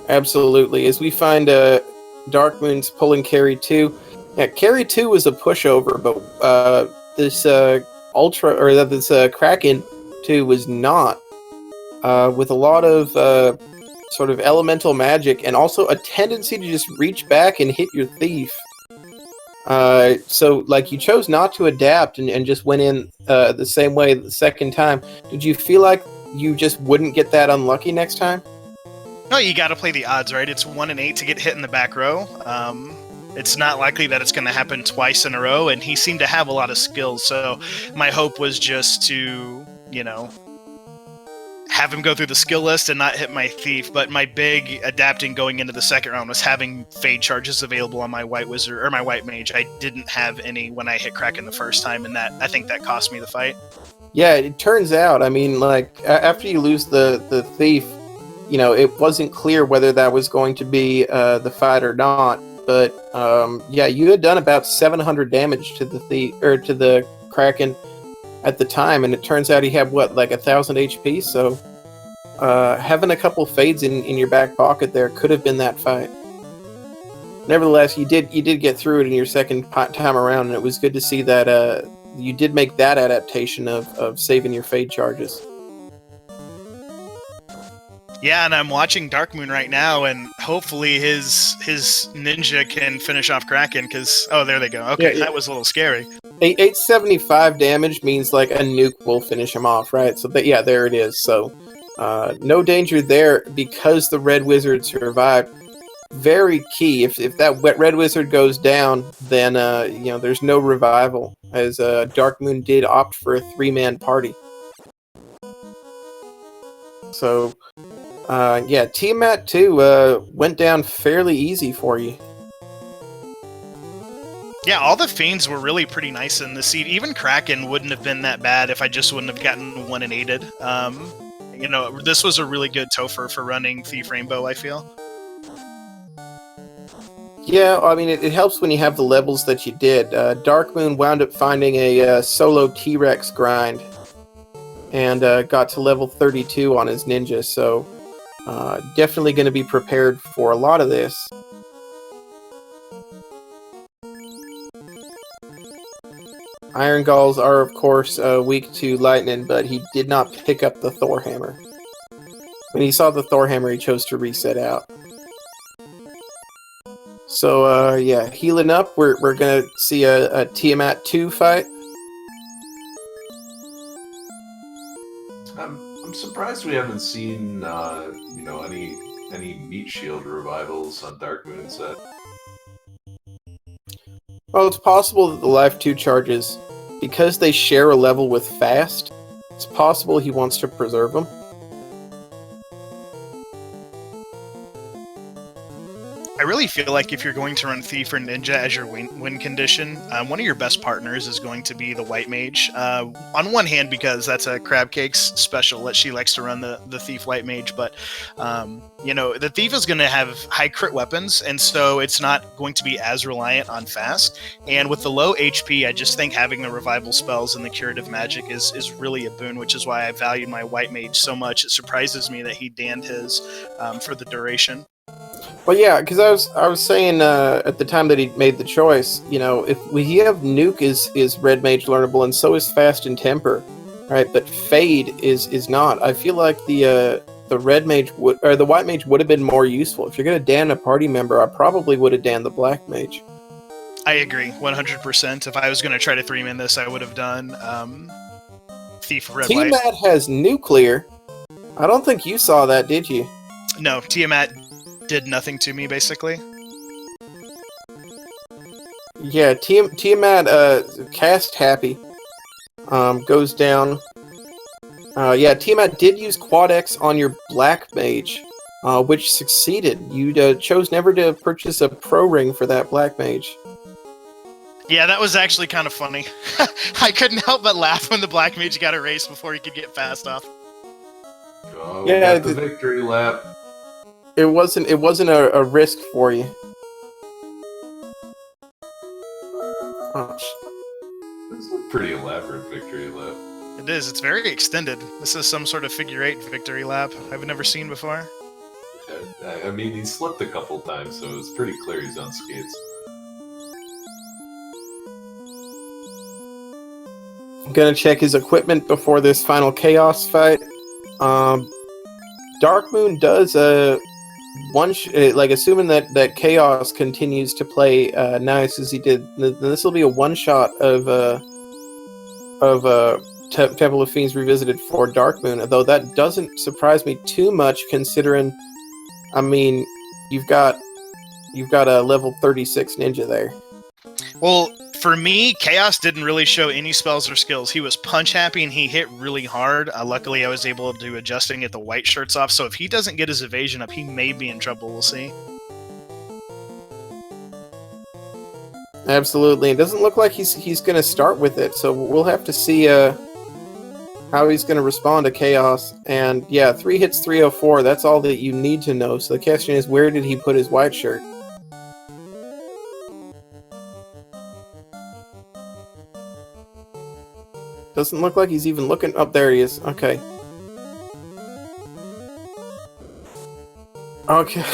Absolutely. As we find Darkmoon's pulling Carry 2. Yeah, Carry 2 was a pushover, but this Kraken 2 was not. With a lot of sort of elemental magic, and also a tendency to just reach back and hit your thief. So you chose not to adapt and just went in the same way the second time. Did you feel like you just wouldn't get that unlucky next time?
No, you got to play the odds, right? It's 1 in 8 to get hit in the back row. It's not likely that it's going to happen twice in a row, and he seemed to have a lot of skills, so my hope was just to, have him go through the skill list and not hit my thief. But my big adapting going into the second round was having fade charges available on my white wizard or my white mage. I didn't have any when I hit Kraken the first time, and I think that cost me the fight.
Yeah, it turns out, I mean, after you lose the thief, it wasn't clear whether that was going to be the fight or not. But you had done about 700 damage to the thief or to the Kraken at the time, and it turns out he had 1,000 HP. So having a couple fades in your back pocket there could have been that fight. Nevertheless, you did get through it in your second time around, and it was good to see that you did make that adaptation of saving your fade charges.
Yeah, and I'm watching Darkmoon right now, and hopefully his ninja can finish off Kraken, because... Oh, there they go. Okay, yeah. That was a little scary.
875 damage means a nuke will finish him off, right? So, there it is. So, no danger there because the Red Wizard survived. very key. If that Red Wizard goes down, then there's no revival, as Dark Moon did opt for a 3-man party. So, Tiamat 2 went down fairly easy for you.
Yeah, all the Fiends were really pretty nice in the seed. Even Kraken wouldn't have been that bad if I just wouldn't have gotten 1 and 8'd. This was a really good Topher for running Thief Rainbow, I feel.
Yeah, I mean, it helps when you have the levels that you did. Dark Moon wound up finding a solo T-Rex grind and got to level 32 on his ninja, so definitely going to be prepared for a lot of this. Iron Galls are, of course, weak to lightning, but he did not pick up the Thor Hammer. When he saw the Thor Hammer, he chose to reset out. So, healing up, we're gonna see a Tiamat 2 fight.
I'm surprised we haven't seen, any Meat Shield revivals on Dark Moon set.
Well, it's possible that the Life 2 charges, because they share a level with Fast, it's possible he wants to preserve them.
I really feel like if you're going to run Thief or Ninja as your win condition, one of your best partners is going to be the White Mage. On one hand, because that's a Crab Cakes special that she likes to run the Thief White Mage, but the Thief is going to have high crit weapons, and so it's not going to be as reliant on fast. And with the low HP, I just think having the revival spells and the curative magic is really a boon, which is why I value my White Mage so much. It surprises me that he danned his for the duration.
Well, yeah, because I was saying at the time that he made the choice, if we have Nuke is Red Mage learnable, and so is Fast and Temper, right? But Fade is not. I feel like the Red Mage or the White Mage would have been more useful. If you're gonna dan a party member, I probably would have danned the Black Mage.
I agree, 100%. If I was gonna try to 3-man this, I would have done Thief Red White.
Tiamat has Nuclear. I don't think you saw that, did you?
No, Tiamat did nothing to me, basically.
Yeah, Tiamat cast happy goes down. Tiamat did use Quad X on your Black Mage, which succeeded. You chose never to purchase a Pro Ring for that Black Mage.
Yeah, that was actually kind of funny. I couldn't help but laugh when the Black Mage got erased before he could get fast off.
Oh, we got the victory lap.
It wasn't a risk for you.
This is a pretty elaborate victory lap.
It is. It's very extended. This is some sort of figure 8 victory lap I've never seen before.
I mean, he slipped a couple times, so it's pretty clear he's on skates.
I'm gonna check his equipment before this final Chaos fight. Dark Moon does assuming that Chaos continues to play nice as he did, this will be a one-shot of Temple of Fiends Revisited for Dark Moon, though that doesn't surprise me too much, considering, I mean, you've got a level 36 ninja there. Well,
for me, Chaos didn't really show any spells or skills. He was punch happy and he hit really hard. Luckily, I was able to adjust and get the white shirts off, so if he doesn't get his evasion up, he may be in trouble. We'll see.
Absolutely. It doesn't look like he's going to start with it, so we'll have to see how he's going to respond to Chaos. And yeah, 3 hits, 304. That's all that you need to know. So the question is, where did he put his white shirt? Doesn't look like he's even looking. Oh, there he is. Okay. Okay.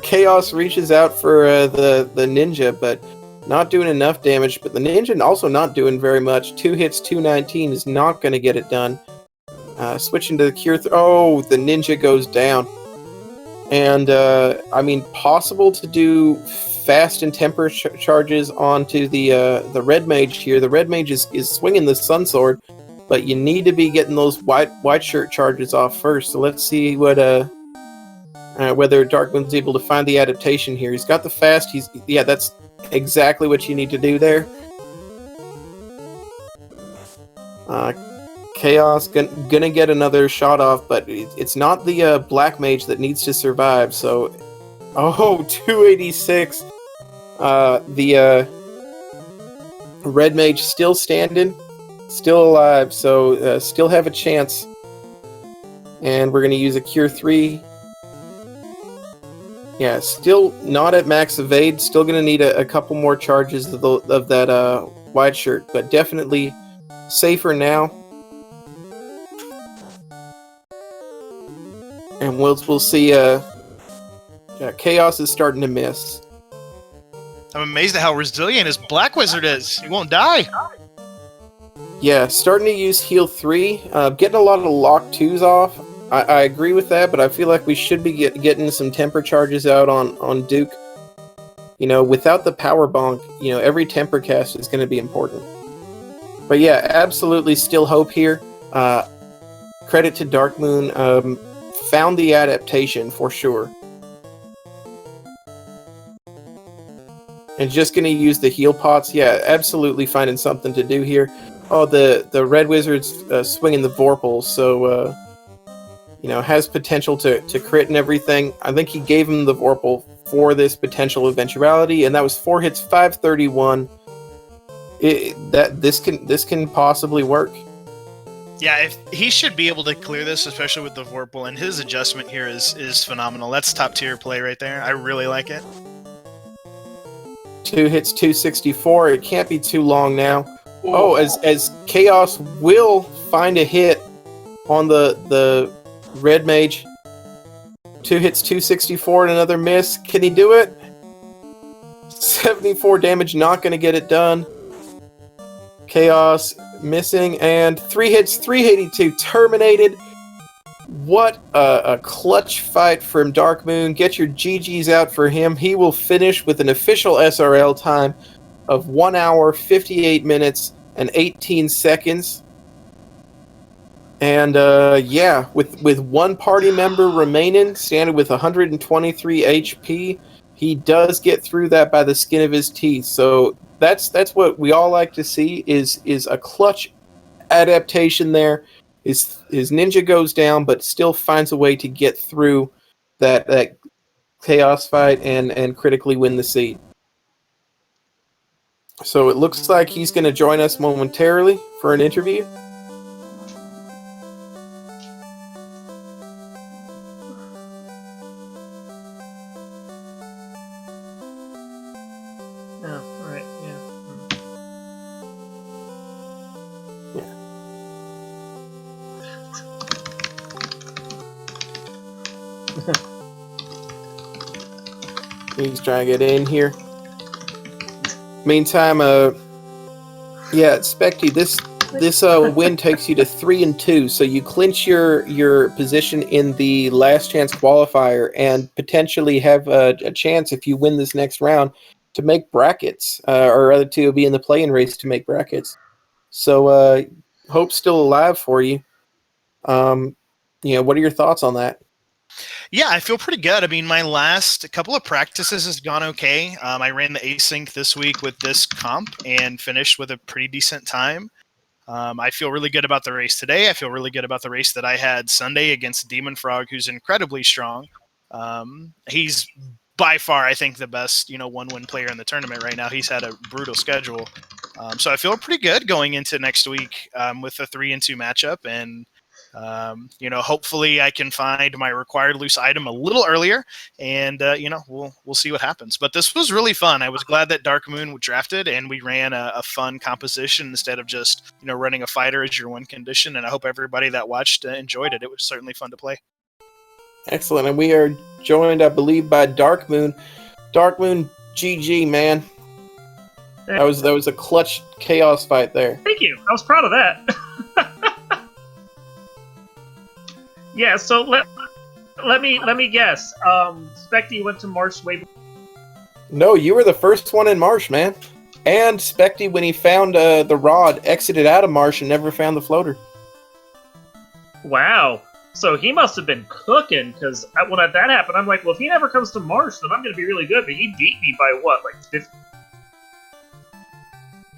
Chaos reaches out for the ninja, but not doing enough damage. But the ninja also not doing very much. 2 hits, 219 is not going to get it done. Switching to the cure. Oh, the ninja goes down. And, I mean, possible to do fast and temper charges onto the red mage here. The red mage is swinging the sun sword, but you need to be getting those white shirt charges off first. So let's see what whether Darkmoon's able to find the adaptation here. He's got the fast. That's exactly what you need to do there. Chaos gonna get another shot off, but it's not the Black Mage that needs to survive. So, 286. The Red Mage still standing, still alive, so still have a chance. And we're gonna use a Cure 3. Yeah, still not at max evade. Still gonna need a couple more charges of that white shirt, but definitely safer now. And we'll see. Chaos is starting to miss.
I'm amazed at how resilient his Black Wizard is. He won't die.
Yeah, starting to use heal 3. Getting a lot of lock 2s off. I agree with that, but I feel like we should be getting some temper charges out on Duke. Without the power bonk, every temper cast is going to be important. But yeah, absolutely still hope here. Credit to Darkmoon. Found the adaptation for sure. And just going to use the heal pots. Yeah, absolutely finding something to do here. Oh, the Red Wizard's swinging the Vorpal, so has potential to crit and everything. I think he gave him the Vorpal for this potential eventuality, and that was 4 hits, 531. This can possibly work.
Yeah, if he should be able to clear this, especially with the Vorpal, and his adjustment here is phenomenal. That's top tier play right there. I really like it.
2 hits, 264. It can't be too long now. Oh, as Chaos will find a hit on the Red Mage. 2 hits, 264, and another miss. Can he do it? 74 damage, not going to get it done. Chaos missing, and 3 hits, 382, terminated. What a clutch fight from Darkmoon. Get your GGs out for him. He will finish with an official SRL time of 1 hour, 58 minutes, and 18 seconds. And with one party member remaining, standing with 123 HP, he does get through that by the skin of his teeth. So that's what we all like to see is a clutch adaptation there. His ninja goes down, but still finds a way to get through that chaos fight and critically win the seed. So it looks like he's going to join us momentarily for an interview. He's trying to get in here. Meantime, Spectie, this win takes you to 3-2, so you clinch your position in the last chance qualifier and potentially have a chance if you win this next round to make brackets, or rather to be in the play-in race to make brackets. So hope's still alive for you. What are your thoughts on that?
Yeah, I feel pretty good. I mean, my last couple of practices has gone okay. I ran the async this week with this comp and finished with a pretty decent time. I feel really good about the race today. I feel really good about the race that I had Sunday against Demon Frog, who's incredibly strong. He's by far, I think, the best, one-win player in the tournament right now. He's had a brutal schedule. So I feel pretty good going into next week with a 3-2 matchup. And hopefully I can find my required loose item a little earlier, and we'll see what happens. But this was really fun. I was glad that Darkmoon drafted, and we ran a fun composition instead of just running a fighter as your win condition. And I hope everybody that watched enjoyed it. It was certainly fun to play.
Excellent, and we are joined, I believe, by Darkmoon. Darkmoon, GG, man. That was a clutch chaos fight there.
Thank you. I was proud of that. Yeah, so let me guess. Spectie went to Marsh way before.
No, you were the first one in Marsh, man. And Spectie, when he found the rod, exited out of Marsh and never found the floater.
Wow. So he must have been cooking, because when that happened, I'm like, well, if he never comes to Marsh, then I'm going to be really good. But he beat me by what, like 50?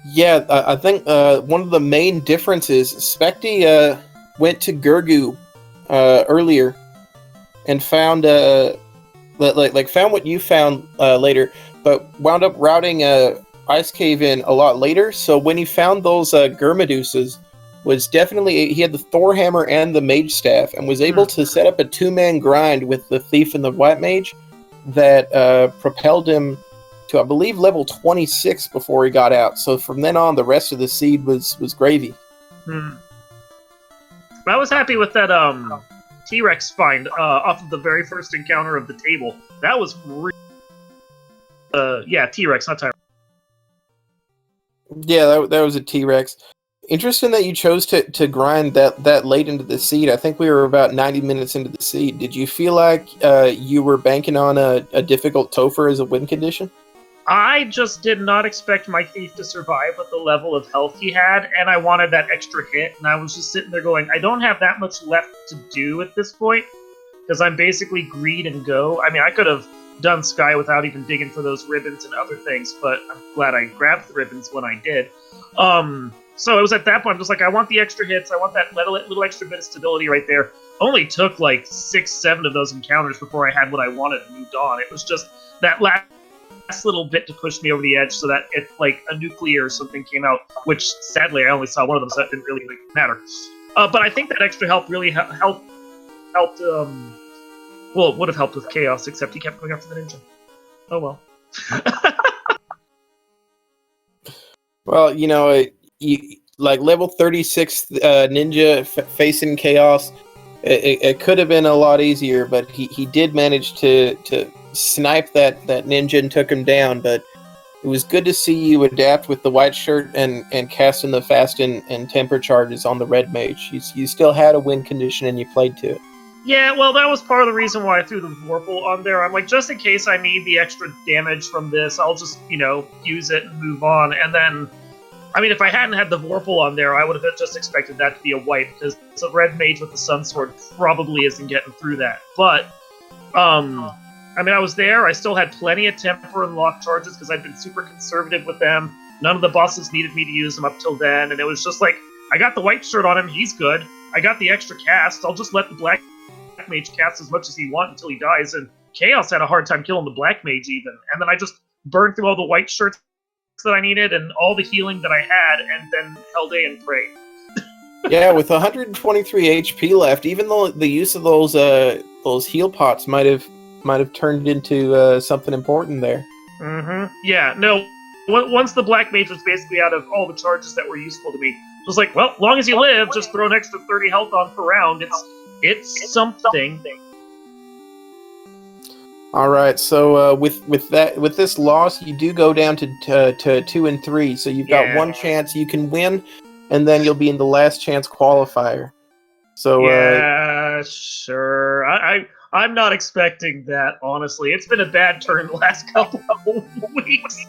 Yeah, I think one of the main differences, Spectie went to Gurgu earlier and found found what you found later, but wound up routing Ice Cave in a lot later. So when he found those Gurmedusas, was definitely he had the Thor Hammer and the Mage Staff, and was able to set up a 2-man grind with the Thief and the White Mage that propelled him to, I believe, level 26 before he got out. So from then on, the rest of the seed was gravy.
I was happy with that T-Rex find off of the very first encounter of the table. That was yeah, T-Rex, not Tyrex.
Yeah, that was a T-Rex. Interesting that you chose to grind that late into the seed. I think we were about 90 minutes into the seed. Did you feel like you were banking on a difficult Topher as a win condition?
I just did not expect my Thief to survive with the level of health he had, and I wanted that extra hit, and I was just sitting there going, I don't have that much left to do at this point, because I'm basically greed and go. I mean, I could have done Sky without even digging for those ribbons and other things, but I'm glad I grabbed the ribbons when I did. So it was at that point, I'm just like, I want the extra hits, I want that little extra bit of stability right there. Only took like 6-7 of those encounters before I had what I wanted and moved on. It was just that last little bit to push me over the edge so that if like a nuclear or something came out, which sadly I only saw one of them, so that didn't really matter. But I think that extra help really helped. Well, it would have helped with Chaos, except he kept going after the ninja. Oh well.
Well, you know, like level 36 ninja facing Chaos, it could have been a lot easier, but he did manage to snipe that ninja and took him down. But it was good to see you adapt with the white shirt and casting the fast and temper charges on the red mage. You still had a win condition and you played to it.
Yeah, well, that was part of the reason why I threw the Vorpal on there. I'm like, just in case I need the extra damage from this, I'll just, use it and move on. And then, I mean, if I hadn't had the Vorpal on there, I would have just expected that to be a wipe, because a red mage with the Sun Sword probably isn't getting through that. But, I mean, I was there. I still had plenty of temper and lock charges, because I'd been super conservative with them. None of the bosses needed me to use them up till then, and it was just like, I got the white shirt on him, he's good. I got the extra cast, I'll just let the black mage cast as much as he wants until he dies, and Chaos had a hard time killing the black mage even, and then I just burned through all the white shirts that I needed and all the healing that I had, and then held A and prayed.
Yeah, with 123 HP left, even though the use of those heal pots might have turned into something important there.
Yeah, no, once the black mage was basically out of all the charges that were useful to me, it was like, well, as long as you live, just throw an extra 30 health on per round. It's something.
All right, so with this loss, you do go down to 2 and 3. So you've got one chance you can win, and then you'll be in the last chance qualifier. So
yeah, sure. I'm not expecting that, honestly. It's been a bad turn the last couple of weeks.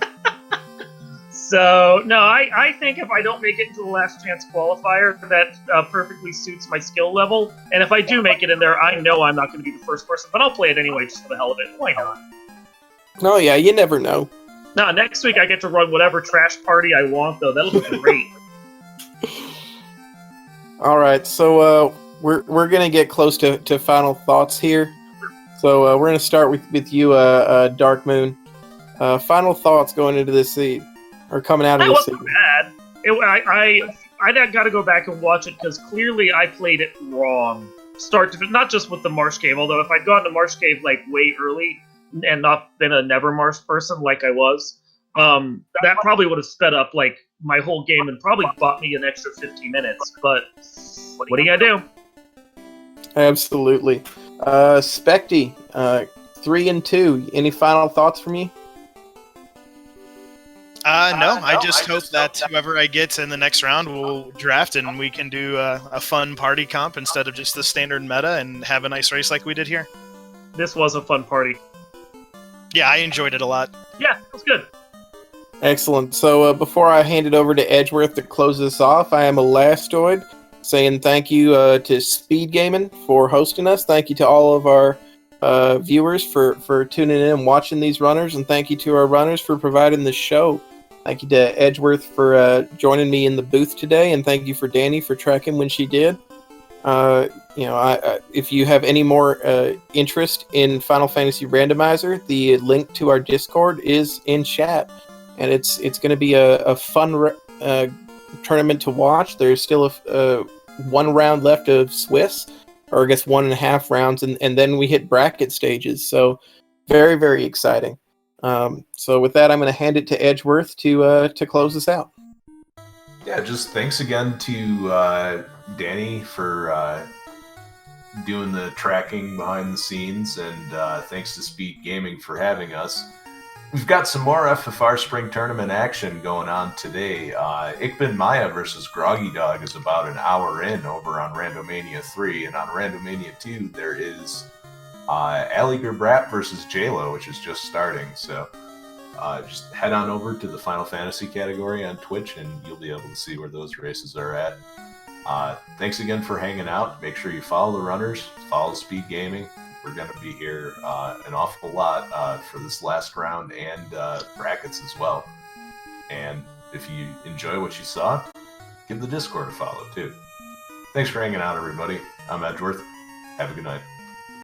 So, no, I think if I don't make it into the last chance qualifier, that perfectly suits my skill level. And if I do make it in there, I know I'm not going to be the first person, but I'll play it anyway just for the hell of it. Why not?
Oh, yeah, you never know.
No, next week I get to run whatever trash party I want, though. That'll be great.
All right, so we're going to get close to final thoughts here. So we're going to start with you, Dark Moon. Final thoughts going into this seed. Or coming out of this season.
That wasn't bad. I got to go back and watch it, because clearly I played it wrong. Start to not just with the Marsh Cave, although if I'd gone to Marsh Cave like way early and not been a never Marsh person like I was, that probably would have sped up like my whole game and probably bought me an extra 50 minutes. But what are you gonna do?
Absolutely. Spectie, 3 and 2. Any final thoughts from you?
No, I just hope that whoever I get in the next round will draft and we can do a fun party comp instead of just the standard meta and have a nice race like we did here.
This was a fun party.
Yeah, I enjoyed it a lot.
Yeah, it was good.
Excellent. So before I hand it over to Edgeworth to close this off, I am Elastoid. saying thank you to Speed Gaming for hosting us. Thank you to all of our viewers for tuning in and watching these runners, and thank you to our runners for providing the show. Thank you to Edgeworth for joining me in the booth today, and thank you for Danny for tracking when she did. If you have any more interest in Final Fantasy Randomizer, the link to our Discord is in chat, and it's going to be a fun tournament to watch. There's still one round left of Swiss, or I guess 1.5 rounds, and then we hit bracket stages. So very, very exciting. So with that, I'm going to hand it to Edgeworth to close us out.
Yeah, just thanks again to Danny for doing the tracking behind the scenes, and thanks to Speed Gaming for having us. We've got some more FFR Spring Tournament action going on today. Ikbin Maya versus Groggy Dog is about an hour in over on Randomania 3, and on Randomania 2 there is Alliger Brat versus JLo, which is just starting. So just head on over to the Final Fantasy category on Twitch, and you'll be able to see where those races are at. Thanks again for hanging out. Make sure you follow the runners, follow Speed Gaming. We're going to be here an awful lot for this last round and brackets as well. And if you enjoy what you saw, give the Discord a follow too. Thanks for hanging out, everybody. I'm Edgeworth. Have a good night.